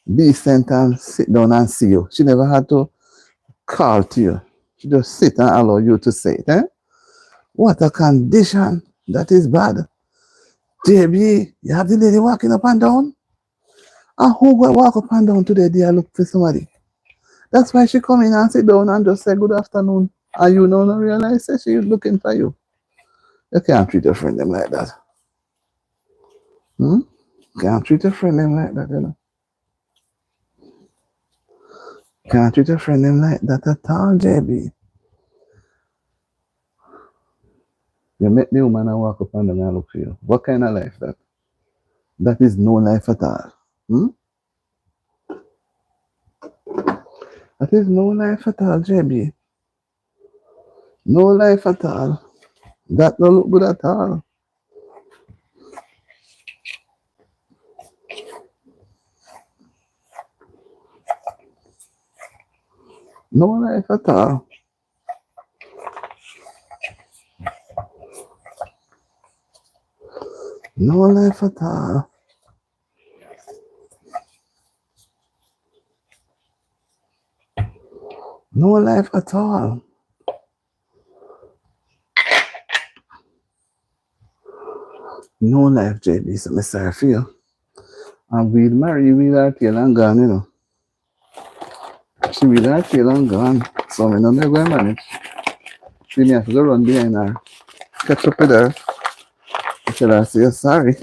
decent and sit down and see you. She never had to call to you. She just sit and allow you to say it. Eh? What a condition. That is bad. JB, you have the lady walking up and down? And who will walk up and down today? They are look for somebody. That's why she come in and sit down and just say good afternoon. And you don't realize that she's looking for you. You can't treat your friend them like that. Hmm? Can't treat your friend them like that, you know. Can't treat your friend them like that at all, JB. You make the woman and walk up and down and look for you. What kind of life that? That is no life at all. Hmm? That is no life at all, JB. No life at all. That don't look good at all. No life at all. No life at all. No life at all. No life, JB. So I'm sorry for you. And we'll marry, we'll her tail and gone, you know. She will her tail and gone. So I'm not going to manage. She may have to go run behind her. Catch up with her. I tell her, say sorry.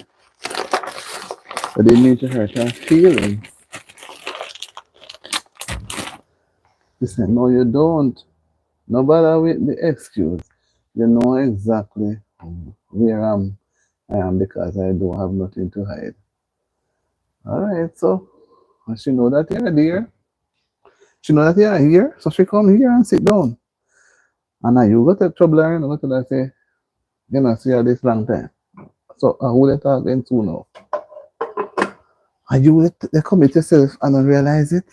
I didn't mean to hurt her feelings. She said, no, you don't. No bother with the excuse. You know exactly where I am because I don't have nothing to hide. All right, so she know that you're there. She know that you're here, so she come here and sit down. And now you got to trouble her, and go to her say, you know, see her this long time. So who they talking to now? And you let they commit yourself and don't realize it.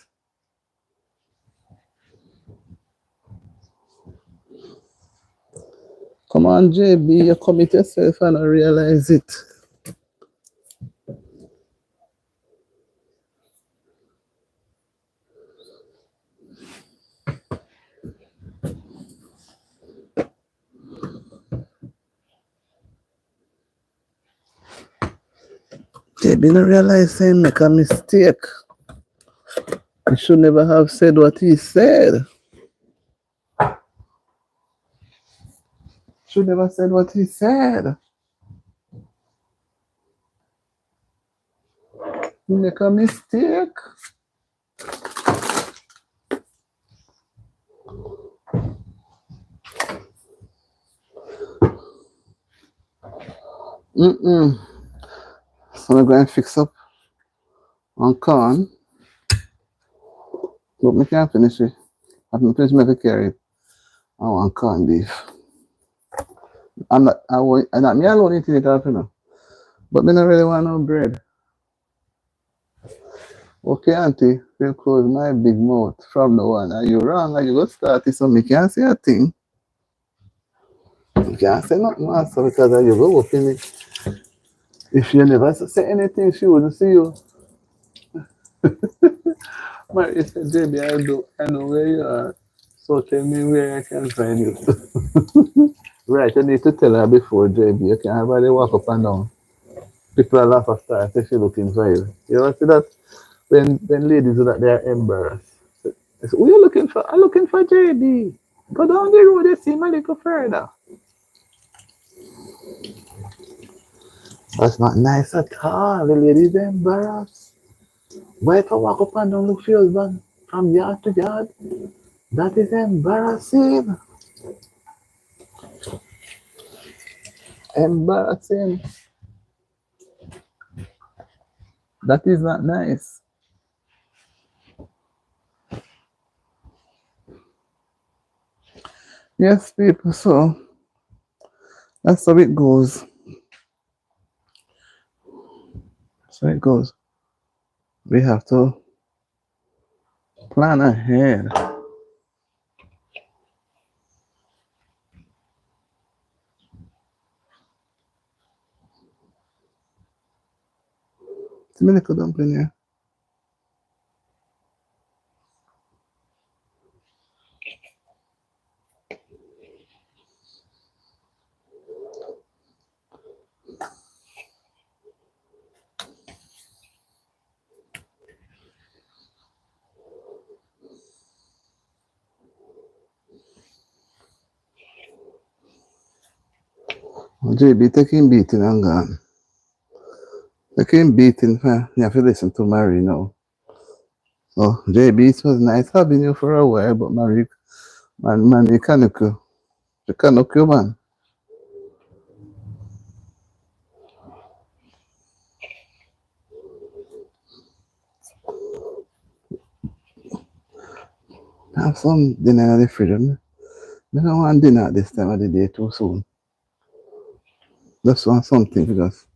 Come on, JB, you commit yourself and don't realize it. JB don't realize saying make a mistake. He should never have said what he said. Should never said what he said. He make a mistake. Mm-mm. So I'm going to fix up on corn. But me can't finish it. I can finish make a carry. I want corned beef. I'm not me alone eating it up, you know. But me not really want no bread. Okay, auntie, you close my big mouth from the one. Are you wrong? Are you going to start it so me can't say a thing? You can't say nothing, master, because you go up in it. If you never say anything, she wouldn't see you. Mary said, JB, I know where you are. So tell me where I can find you. Right, you need to tell her before, JB. You can't have her walk up and down. People are laugh after her if she's looking for you. You ever see that? When ladies do that, they're embarrassed. They say, who are you looking for? I'm looking for JB. Go down the road, you see him a little further. That's not nice at all. The lady's embarrassed. Why if I walk up and down look for your husband from yard to yard? That is embarrassing. Embarrassing. That is not nice. Yes, people, so that's how it goes. So it goes. We have to plan ahead. See me little dumpling here. JB taking beating and gone. Taking beating, you have to listen to Marie now. So JB, it was nice having you for a while, but Marie, man, you can't look you. You can't look you, man. Have some dinner in the fridge. I don't want dinner at this time of the day too soon. Just want something because,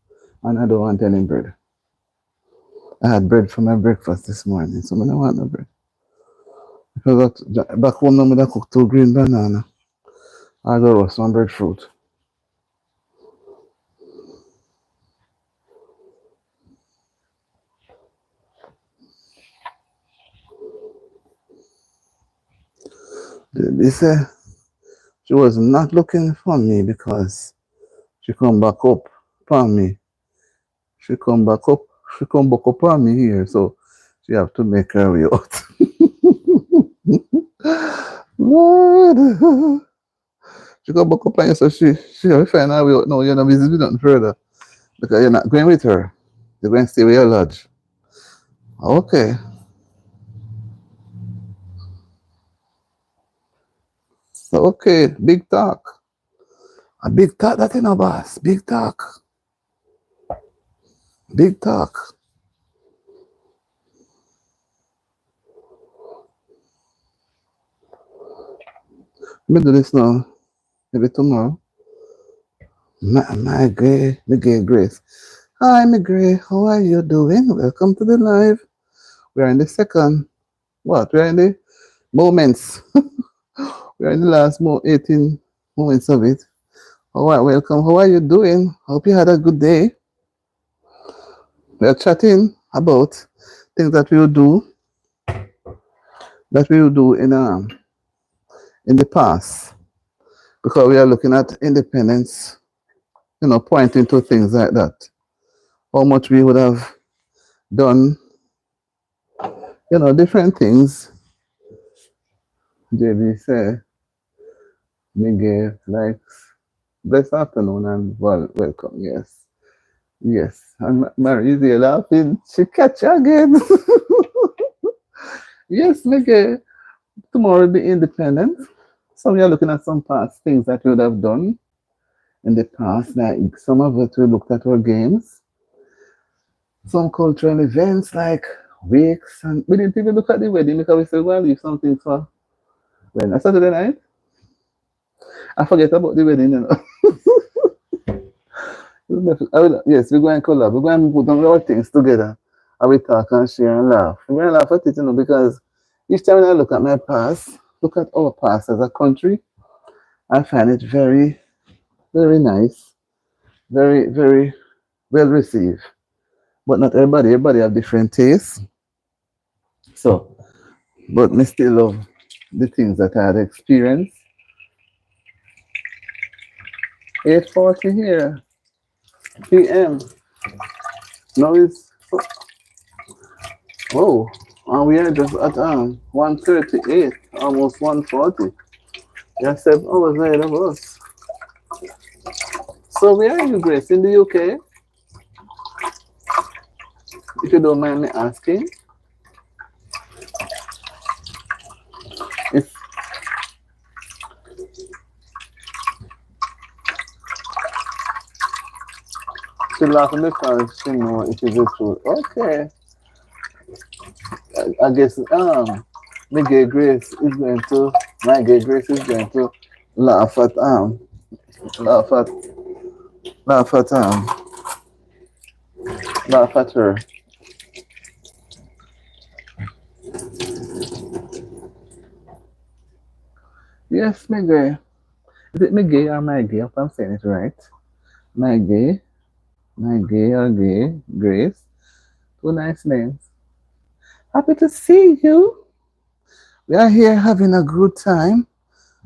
and I don't want any bread. I had bread for my breakfast this morning, so I don't want no bread. Because back home, now I cook two green banana. I go roast some breadfruit. They say she was not looking for me because she come back up upon me. She come back up. She come back up on me here, so she have to make her way out. Lord. She come back up on you, so she have to find her way out. No, you're not busy with nothing further because you're not going with her. You're going to stay with your lodge. Okay. So okay, big talk. A big talk that you know, boss. Big talk. Big talk. Me do this now. Maybe tomorrow. My gay Grace. Hi, my gray. How are you doing? Welcome to the live. We are in the second. What? We are in the moments. We are in the last 18 moments of it. All right, welcome. How are you doing? Hope you had a good day. We are chatting about things that we will do in the past because we are looking at independence, pointing to things like that. How much we would have done, different things. JB say, Miguel likes blessed afternoon and welcome. Yes. Yes. And Mary is here laughing. She catch you again. Yes, Miguel. Tomorrow will be independent. So we are looking at some past things that we would have done in the past. Like some of it we looked at our games, some cultural events like weeks, and we didn't even look at the wedding because we said, well, leave something for when Saturday night. I forget about the wedding, Yes, we're going to collab. We're going to put on our things together and we talk and share and laugh. We're going to laugh at it, because each time I look at my past, look at our past as a country, I find it very, very nice, very, very well received. But not everybody have different tastes. So, but me still love the things that I had experienced. 8:40 here, PM. Now it's, oh, and we are just at 1:38, almost 1:40. You're 7 hours ahead of us. So where are you, Grace? In the UK? If you don't mind me asking. It's she laughing because she know it is the truth. Okay. I guess my gay Grace is going to laugh at laugh at laugh at laugh at her. Yes, my gay. Is it my gay or my gay? If I'm saying it right. My gay. My gay or gay Grace. Two nice names. Happy to see you. We are here having a good time,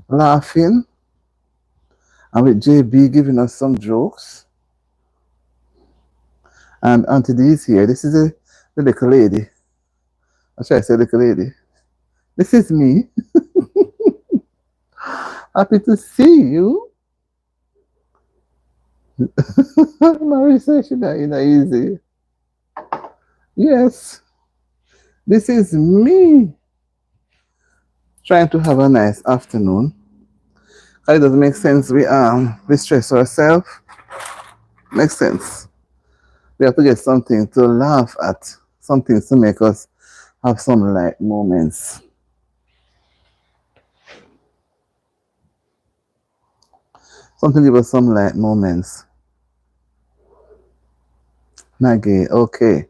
laughing, and with JB giving us some jokes. And Auntie D is here. This is the little lady. I try to say little lady. This is me. Happy to see you. Marie says she not easy. Yes, this is me trying to have a nice afternoon. It doesn't make sense. We stress ourselves. Makes sense. We have to get something to laugh at, something to make us have some light moments. Something to give us some light moments. Maggie, okay.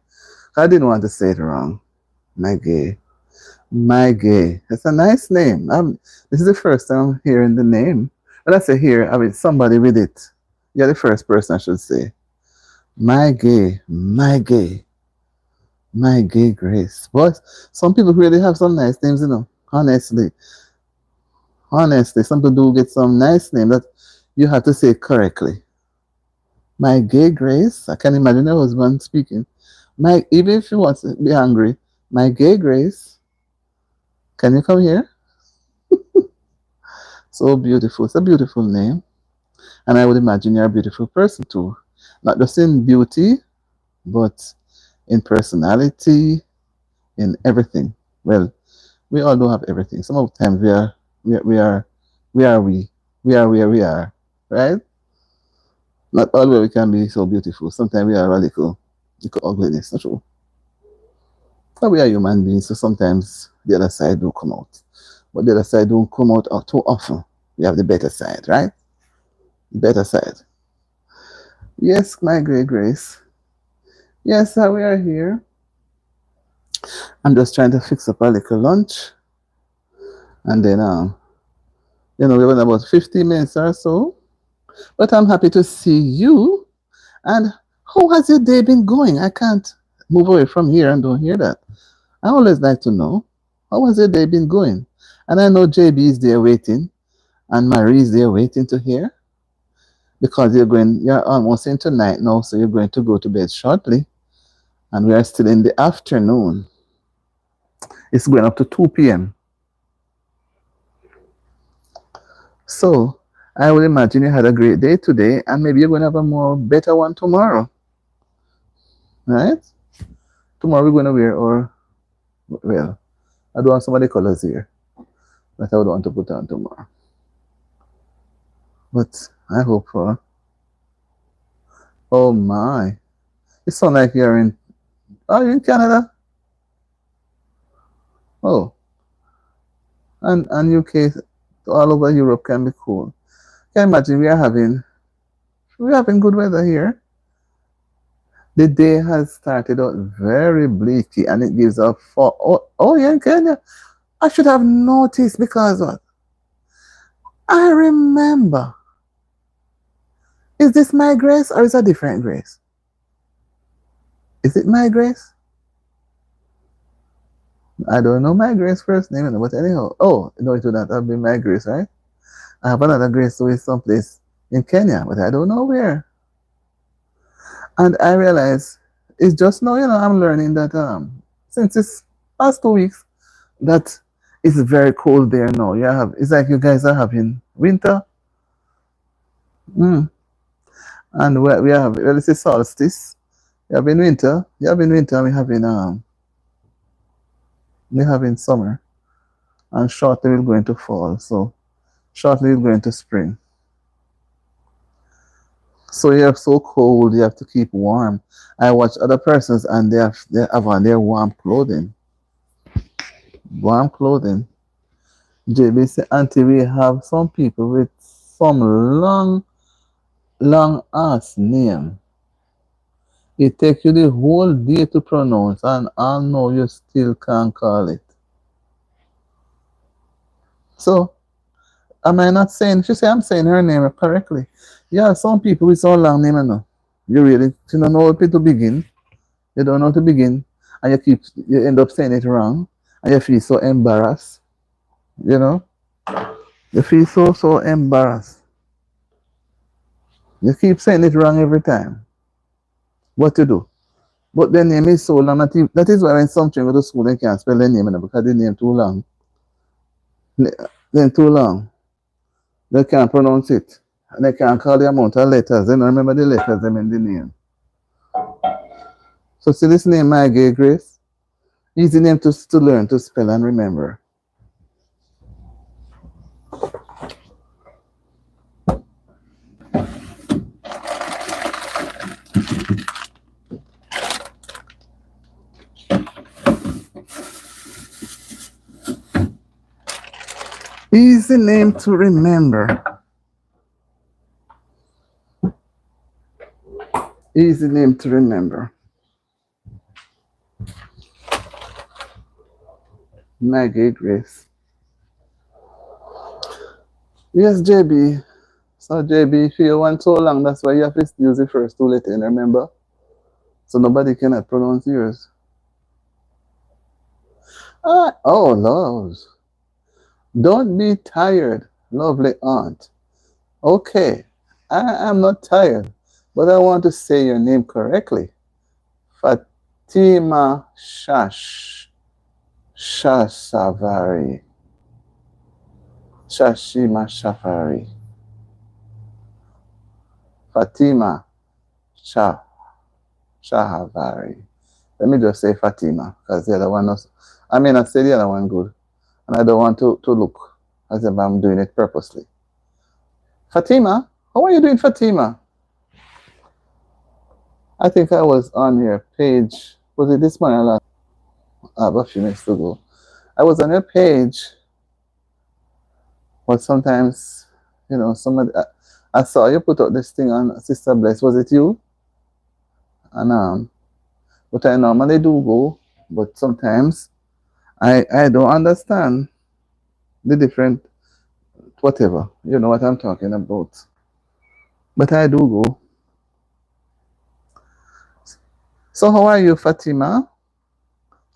I didn't want to say it wrong. Maggie. Maggie. It's a nice name. This is the first time I'm hearing the name. When I say here, I mean somebody with it. You're the first person I should say. Maggie. Maggie. Maggie Grace. But some people really have some nice names, you know. Honestly. Honestly, some people do get some nice name that you have to say correctly. My gay Grace, I can imagine her husband speaking. My, even if she wants to be angry, my gay Grace, can you come here? So beautiful. It's a beautiful name. And I would imagine you're a beautiful person too. Not just in beauty, but in personality, in everything. Well, we all don't have everything. Some of the times we are we. We are where we are. Right? Not all where we can be so beautiful. Sometimes we are a little ugliness. Not true. But we are human beings, so sometimes the other side do come out. But the other side don't come out too often. We have the better side, right? The better side. Yes, my great Grace. Yes, we are here. I'm just trying to fix up a little lunch. And then, we're in about 15 minutes or so. But I'm happy to see you. And how has your day been going? I can't move away from here and don't hear that. I always like to know, how has your day been going? And I know JB is there waiting, and Marie is there waiting to hear, because you're almost into night now, so you're going to go to bed shortly, and we are still in the afternoon. It's going up to 2 p.m. So I would imagine you had a great day today, and maybe you're going to have a more better one tomorrow, right? Tomorrow we're going to wear well, I don't want some of the colors here, but I would want to put on tomorrow. But I hope for. Oh my. It sounds like you're in. Oh, you're in Canada? Oh. And UK, all over Europe can be cool. Can you imagine we're having good weather here. The day has started out very bleaky and it gives up for yeah, in Kenya. I should have noticed because what? I remember. Is this my Grace or is it a different Grace? Is it my Grace? I don't know my Grace first name, but anyhow. Oh, no, it would not have been my Grace, right? I have another Grace who is someplace in Kenya, but I don't know where. And I realize it's just now, I'm learning that since this past 2 weeks that it's very cold there now. It's like you guys are having winter. Mm. And we have, well, it's a solstice. You have in winter. You have in winter. We having summer, and shortly we're going to fall. So shortly we're going to spring. So you're so cold. You have to keep warm. I watch other persons and they have on their warm clothing. Warm clothing. JB said, Auntie, we have some people with some long ass name. It takes you the whole day to pronounce, and I know you still can't call it. So, am I not saying? She said I'm saying her name correctly. Yeah, some people with so long name, you don't know how to begin. You don't know how to begin, and you end up saying it wrong, and you feel so embarrassed. You know, you feel so embarrassed. You keep saying it wrong every time. What to do? But their name is so long that is why when some children go to school they can't spell their name because the name too long. Then too long. They can't pronounce it. And they can't call the amount of letters. They don't remember the letters them in the name. So see this name, My Gay Grace? Easy name to learn, to spell and remember. Easy name to remember. Easy name to remember. My Gay Grace. Yes, JB. So JB, if you want so long, that's why you have to use the first two letters, remember? So nobody cannot pronounce yours. Oh, loves. Don't be tired, lovely aunt. Okay, I am not tired, but I want to say your name correctly. Fatima Shashavari. Shashima Shafari. Fatima Shahavari. Let me just say Fatima, because the other one was, I mean, I say the other one good, and I don't want to look as if I'm doing it purposely. Fatima, how are you doing, Fatima? I think I was on your page. Was it this morning or last? A few minutes ago. I was on your page, but sometimes, you know, somebody, I saw you put out this thing on Sister Bless. Was it you? And but I normally do go, but sometimes I don't understand the different whatever. You know what I'm talking about. But I do go. So how are you, Fatima?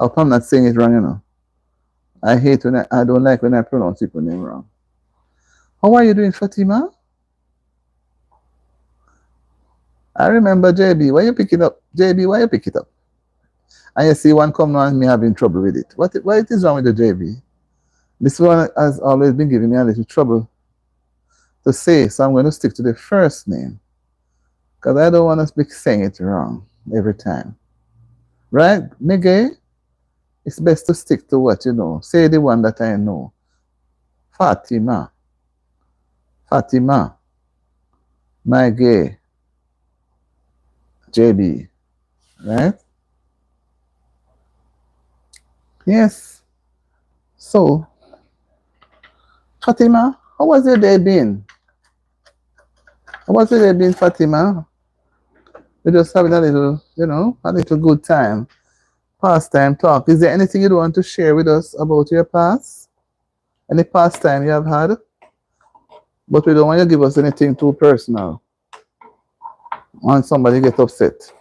I hope I'm not saying it wrong, you know. I hate when I don't like when I pronounce people's name wrong. How are you doing, Fatima? I remember JB. Why you pick it up? JB, why you pick it up? And you see one come now and me having trouble with it. What is wrong with the JB? This one has always been giving me a little trouble to say, so I'm going to stick to the first name. Because I don't want to be saying it wrong every time. Right, Miguel? It's best to stick to what you know. Say the one that I know. Fatima. Fatima. My gay. JB. Right? Yes. So, Fatima, how was your day been? How was your day been, Fatima? We're just having a little, you know, a little good time. Pastime talk. Is there anything you want to share with us about your past? Any pastime you have had? But we don't want you to give us anything too personal. And somebody get upset.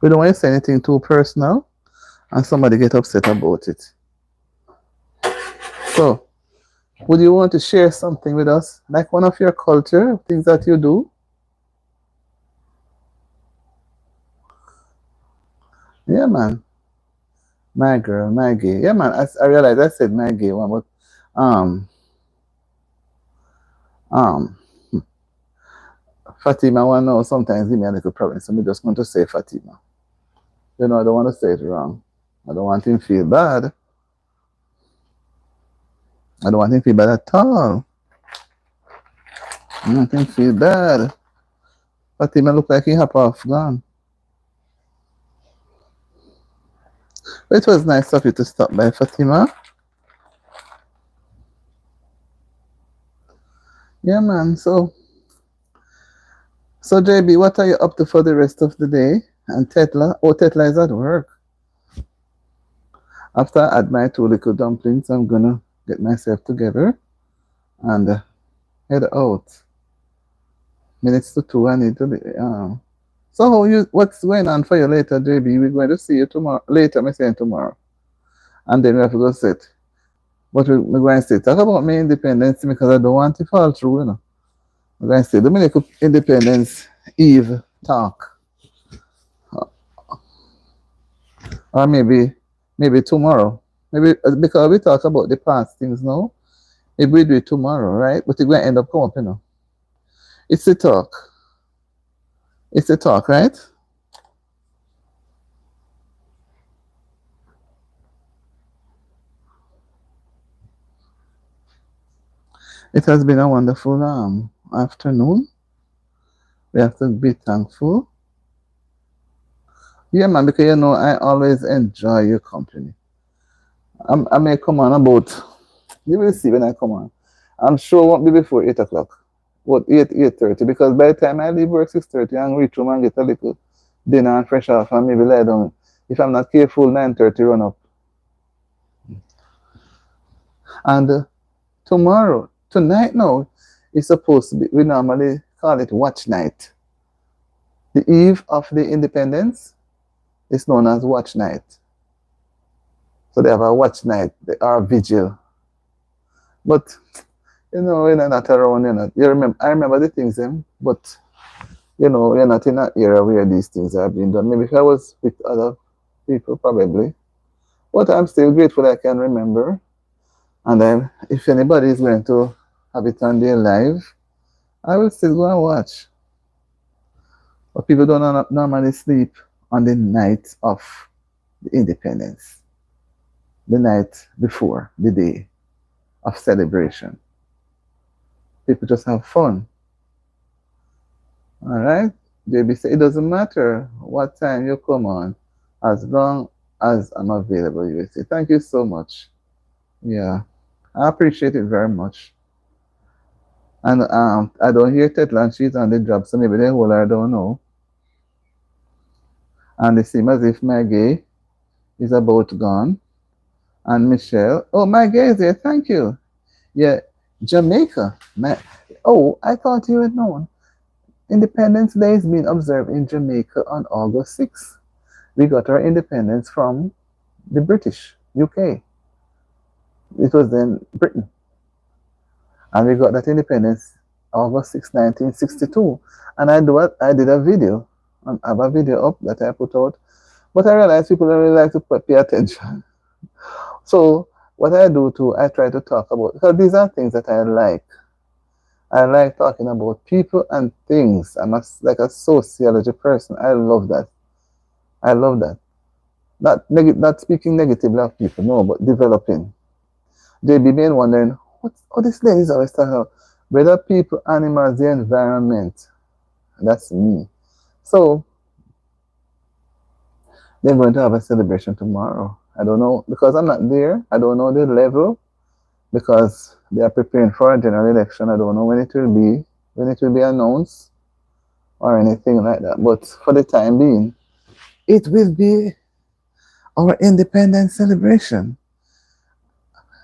We don't want you to say anything too personal and somebody get upset about it. So, would you want to share something with us? Like one of your culture, things that you do? Yeah, man. My girl, my gay. Yeah, man. I realized I said my gay one, but um, Fatima one now sometimes give me a little problem, so I'm just going to say Fatima. You know, I don't want to say it wrong. I don't want him to feel bad. I don't want him to feel bad at all. I don't want him to feel bad. Fatima look like he hop off gone. But it was nice of you to stop by, Fatima. Yeah, man. So JB, what are you up to for the rest of the day? And Tetla? Oh, Tetla is at work. After I add my 2 little dumplings, I'm gonna get myself together and head out. Minutes to 2, I need to be. So what's going on for you later, JB? We're going to see you tomorrow. Later, I'm saying tomorrow. And then we have to go sit. But we're going to say, talk about my independence because I don't want to fall through, you know. We're going to say, Dominic Independence Eve talk. Or maybe tomorrow. Maybe because we talk about the past things now. If we do it tomorrow, right? But it's going to end up coming up, you know. It's the talk. It's the talk, right? It has been a wonderful afternoon. We have to be thankful. Yeah, man, because you know I always enjoy your company. I may come on about. You will see when I come on. I'm sure it won't be before 8 o'clock. What 8:30? Because by the time I leave work 6:30 and reach home and get a little dinner and fresh off and maybe lie down. If I'm not careful, 9:30 run up. And tomorrow, tonight now, is supposed to be. We normally call it watch night. The eve of the independence is known as watch night. So they have a watch night, or vigil. But you know, when you're not around, you remember. I remember the things, but you know, you're not in an era where these things are being done. Maybe if I was with other people, probably. But I'm still grateful I can remember. And then, if anybody is going to have it on their live, I will still go and watch. But people don't normally sleep on the night of the independence, the night before the day of celebration. People just have fun. All right? JB said it doesn't matter what time you come on, as long as I'm available. You say thank you so much. Yeah, I appreciate it very much. And I don't hear Tetlan, she's on the job, so maybe the whole I don't know. And it seems as if my gay is about gone. And Michelle, oh, my gay is there, thank you. Yeah, Jamaica. Oh, I thought you had known. Independence Day is being observed in Jamaica on August 6th. We got our independence from the British, UK. It was then Britain. And we got that independence August 6, 1962. And I did a video. I have a video up that I put out. But I realized people don't really like to pay attention. So what I do too, I try to talk about, because these are things that I like. I like talking about people and things. I'm like a sociology person. I love that. I love that. Not speaking negatively of people, no, but developing. JB been wondering, what this lady is always talking about? Whether people, animals, the environment. That's me. So they're going to have a celebration tomorrow. I don't know, because I'm not there. I don't know the level, because they are preparing for a general election. I don't know when it will be announced or anything like that. But for the time being, it will be our independence celebration.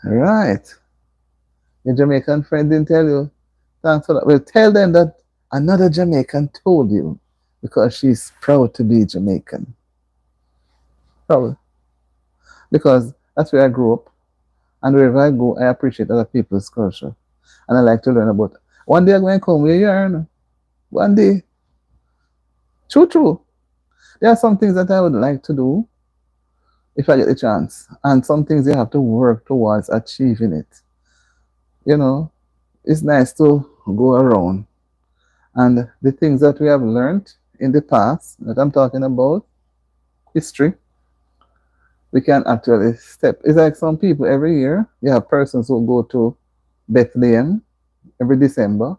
Right. Your Jamaican friend didn't tell you. Thanks for that. Well, tell them that another Jamaican told you, because she's proud to be Jamaican. Probably. Because that's where I grew up. And wherever I go, I appreciate other people's culture. And I like to learn about it. One day I'm going to come where you are. One day. True, true. There are some things that I would like to do if I get the chance. And some things you have to work towards achieving it. You know, it's nice to go around. And the things that we have learned in the past, that I'm talking about, history, we can actually step. It's like some people every year, you have persons who go to Bethlehem every December.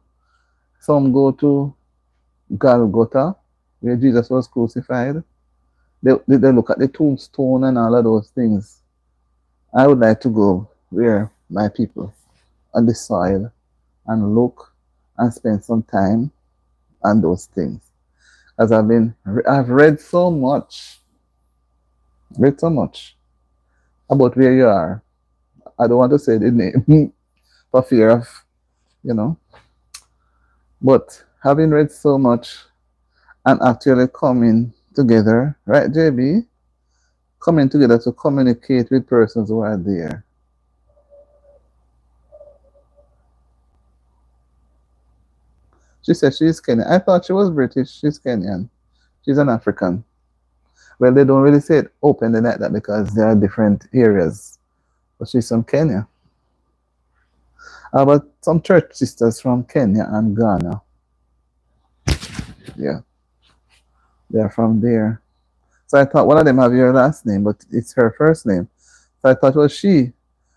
Some go to Golgotha, where Jesus was crucified. They look at the tombstone and all of those things. I would like to go where my people on the soil and look and spend some time on those things. As I've read so much about where you are. I don't want to say the name for fear of, you know, but having read so much and actually coming together, right, JB? Coming together to communicate with persons who are there. She said she's Kenyan. I thought she was British. She's Kenyan. She's an African. Well, they don't really say it openly like that because there are different areas. But she's from Kenya. But some church sisters from Kenya and Ghana. Yeah, they're from there. So I thought one of them have your last name, but it's her first name. So I thought it was she.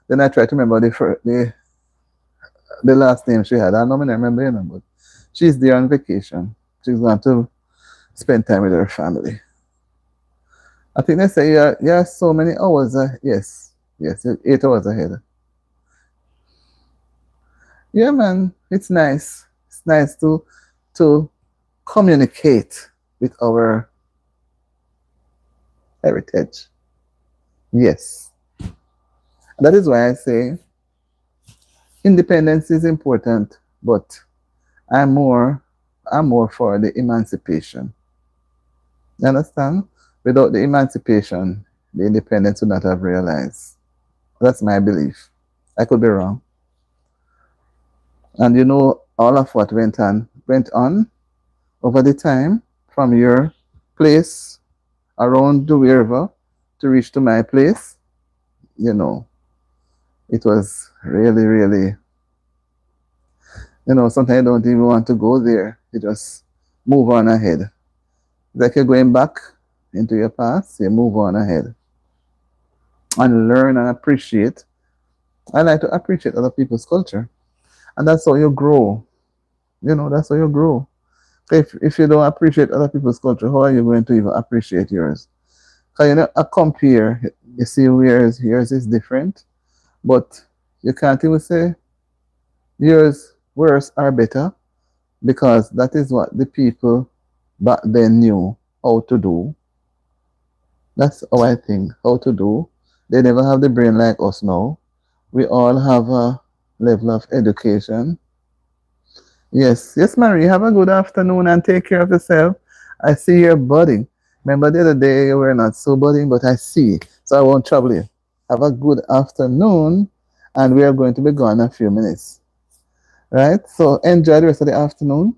Then I tried to remember the last name she had. I don't remember, but she's there on vacation. She's going to spend time with her family. I think they say yeah, so many hours. Yes, yes, 8 hours ahead. Yeah, man, it's nice. It's nice to communicate with our heritage. Yes, that is why I say independence is important, but I'm more I'm more for the emancipation. You understand? Without the emancipation, the independence would not have realized. That's my belief. I could be wrong. And you know all of what went on over the time from your place around the wherever to reach to my place, you know, it was really, really, sometimes you don't even want to go there. You just move on ahead. It's like you're going back into your past, you move on ahead and learn and appreciate. I like to appreciate other people's culture. And that's how you grow. That's how you grow. If you don't appreciate other people's culture, how are you going to even appreciate yours? Because I compare, you see, yours is different, but you can't even say yours worse or better because that is what the people back then knew how to do. That's how I think, how to do. They never have the brain like us now. We all have a level of education. Yes, yes, Marie, have a good afternoon and take care of yourself. I see your budding. Remember the other day you were not so budding, but I see. So I won't trouble you. Have a good afternoon, and we are going to be gone in a few minutes. Right? So enjoy the rest of the afternoon.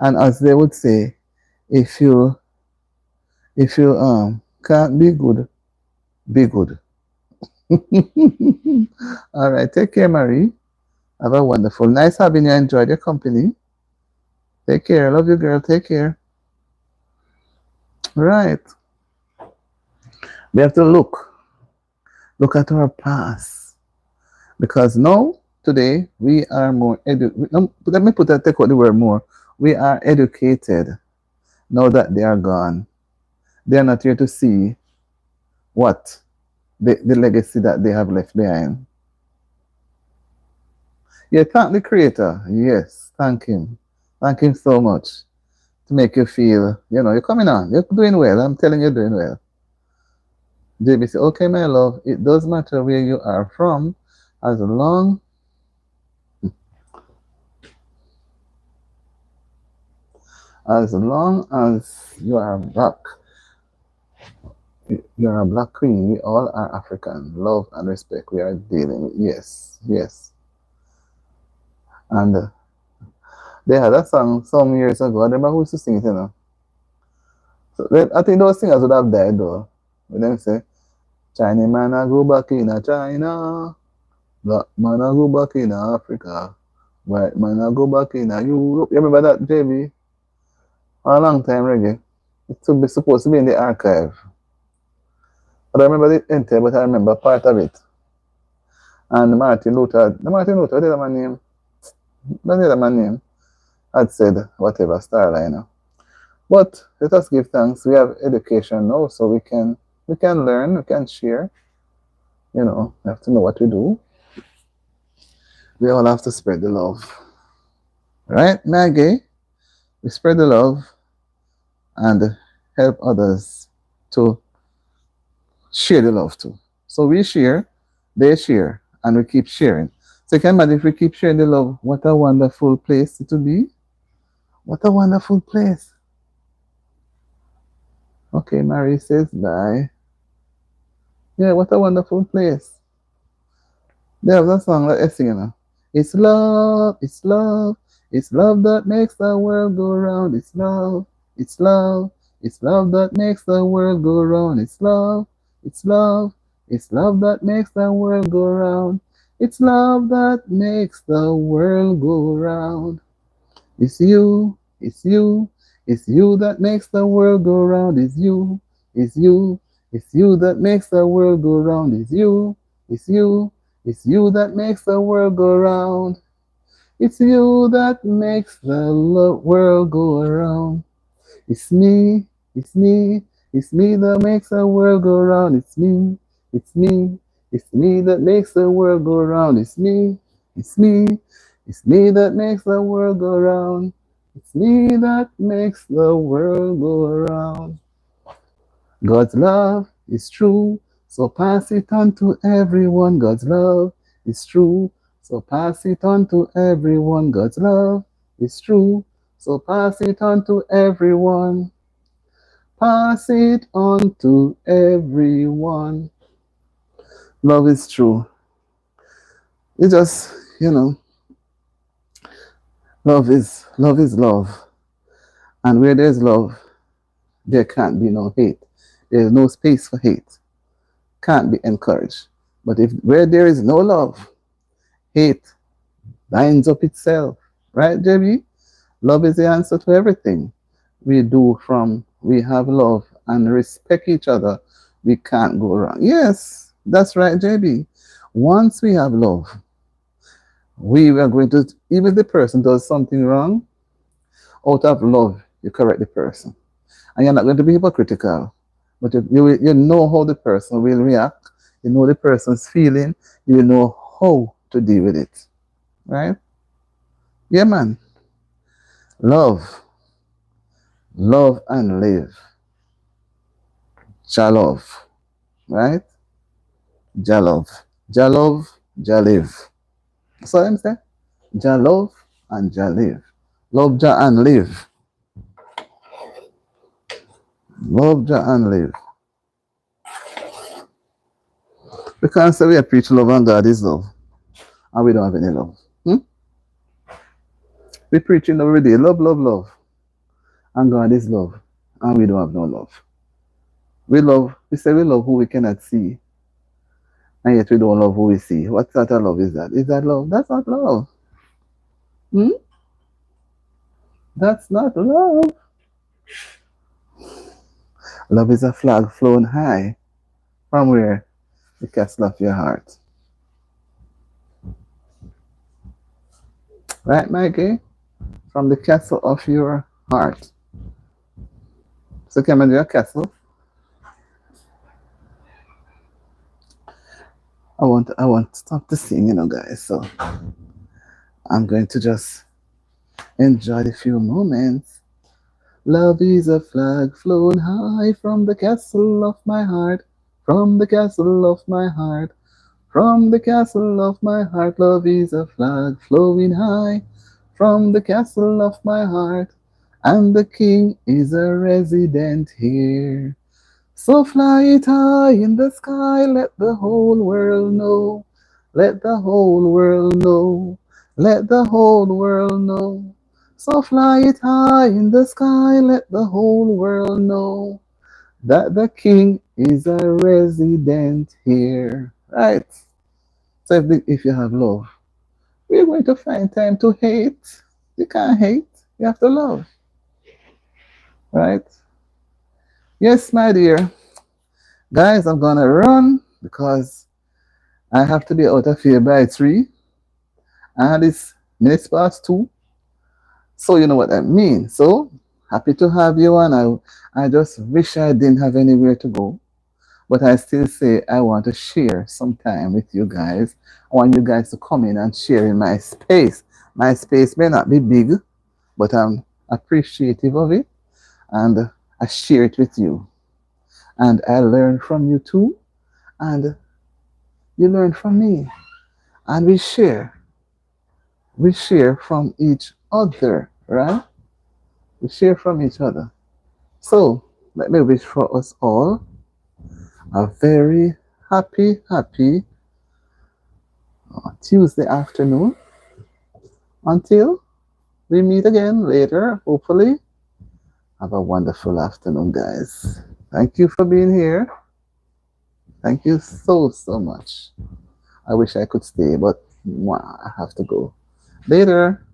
And as they would say, if you can't be good, be good. All right, take care, Marie. Have a wonderful, nice having you. Enjoyed your company. Take care. Love you, girl. Take care. Right. We have to look at our past because now today we are more let me take out the word more. We are educated now that they are gone. They are not here to see what the legacy that they have left behind. Yeah, thank the creator. Yes, thank him. Thank him so much to make you feel, you're coming on. You're doing well. I'm telling you, you're doing well. JB said, okay, my love, it does matter where you are from as long as you are black. You're a black queen. We all are African. Love and respect. We are dealing with. Yes, yes. And they had a song some years ago. I don't remember who used to sing it. So I think those singers would have died though. When them say, Chinese man I go back in China, black man I go back in Africa, white man I go back in Europe. You remember that, JB? A long time reggae. It's supposed to be in the archive. I don't remember the entire, but I remember part of it. And Martin Luther, what is that man name? What is that man name? Had said whatever Starliner. But let us give thanks. We have education now, so we can learn, we can share. We have to know what we do. We all have to spread the love. Right, Maggie? We spread the love and help others to share the love too. So we share, they share, and we keep sharing. So you can imagine if we keep sharing the love, what a wonderful place it will be. What a wonderful place. Okay, Mary says bye. Yeah, what a wonderful place. There's a song that I sing, It's love, it's love, it's love that makes the world go round. It's love, it's love, it's love that makes the world go round. It's love, it's love, it's love that makes the world go round. It's love that makes the world go round. It's you, it's you, it's you that makes the world go round. It's you, it's you, it's you that makes the world go round. It's you, it's you, it's you that makes the world go round. It's you that makes the world go around. It's me, it's me, it's me that makes the world go round. It's me, it's me, it's me that makes the world go round. It's me, it's me, it's me that makes the world go round. It's me that makes the world go around. God's love is true, so pass it on to everyone. God's love is true, so pass it on to everyone. God's love is true, so pass it on to everyone. Pass it on to everyone. Love is true. It just, love is love. And where there's love, there can't be no hate. There's no space for hate. Can't be encouraged. But if where there is no love, hate lines up itself. Right, JB? Love is the answer to everything we do. From we have love and respect each other, we can't go wrong. Yes, that's right, JB. Once we have love, we are going to, even if the person does something wrong, out of love, you correct the person. And you're not going to be hypocritical, but you know how the person will react, you know the person's feeling, you know how to deal with it. Right? Yeah, man. Love. Love and live. Jalove. Right? Jalove. Jalove, Jalive. That's what I'm saying. Jalove and Jalive. Love Ja and live. Love Ja and live. We can't say we are preaching love and God is love. And we don't have any love. We preaching every day. Love, love, love. And God is love. And we don't have no love. We say we love who we cannot see. And yet we don't love who we see. What sort of love is that? Is that love? That's not love. That's not love. Love is a flag flown high. From where? The castle of your heart. Right, Mikey? From the castle of your heart. So come into your castle. I want to stop the sing, guys. So I'm going to just enjoy the few moments. Love is a flag flown high from the castle of my heart. From the castle of my heart. From the castle of my heart. Love is a flag flowing high from the castle of my heart. And the king is a resident here. So fly it high in the sky, let the whole world know. Let the whole world know. Let the whole world know. So fly it high in the sky, let the whole world know that the king is a resident here. Right? So if you have love, we're going to find time to hate. You can't hate, you have to love. Right? Yes, my dear. Guys, I'm gonna run because I have to be out of here by 3. And it's minutes past 2. So you know what that means. So happy to have you, and I just wish I didn't have anywhere to go. But I still say I want to share some time with you guys. I want you guys to come in and share in my space. My space may not be big, but I'm appreciative of it, and I share it with you. And I learn from you too, and you learn from me. And we share. We share from each other, right? We share from each other. So let me wish for us all a very happy Tuesday afternoon. Until we meet again later, hopefully. Have a wonderful afternoon, guys. Thank you for being here. Thank you so much. I wish I could stay, but I have to go. Later.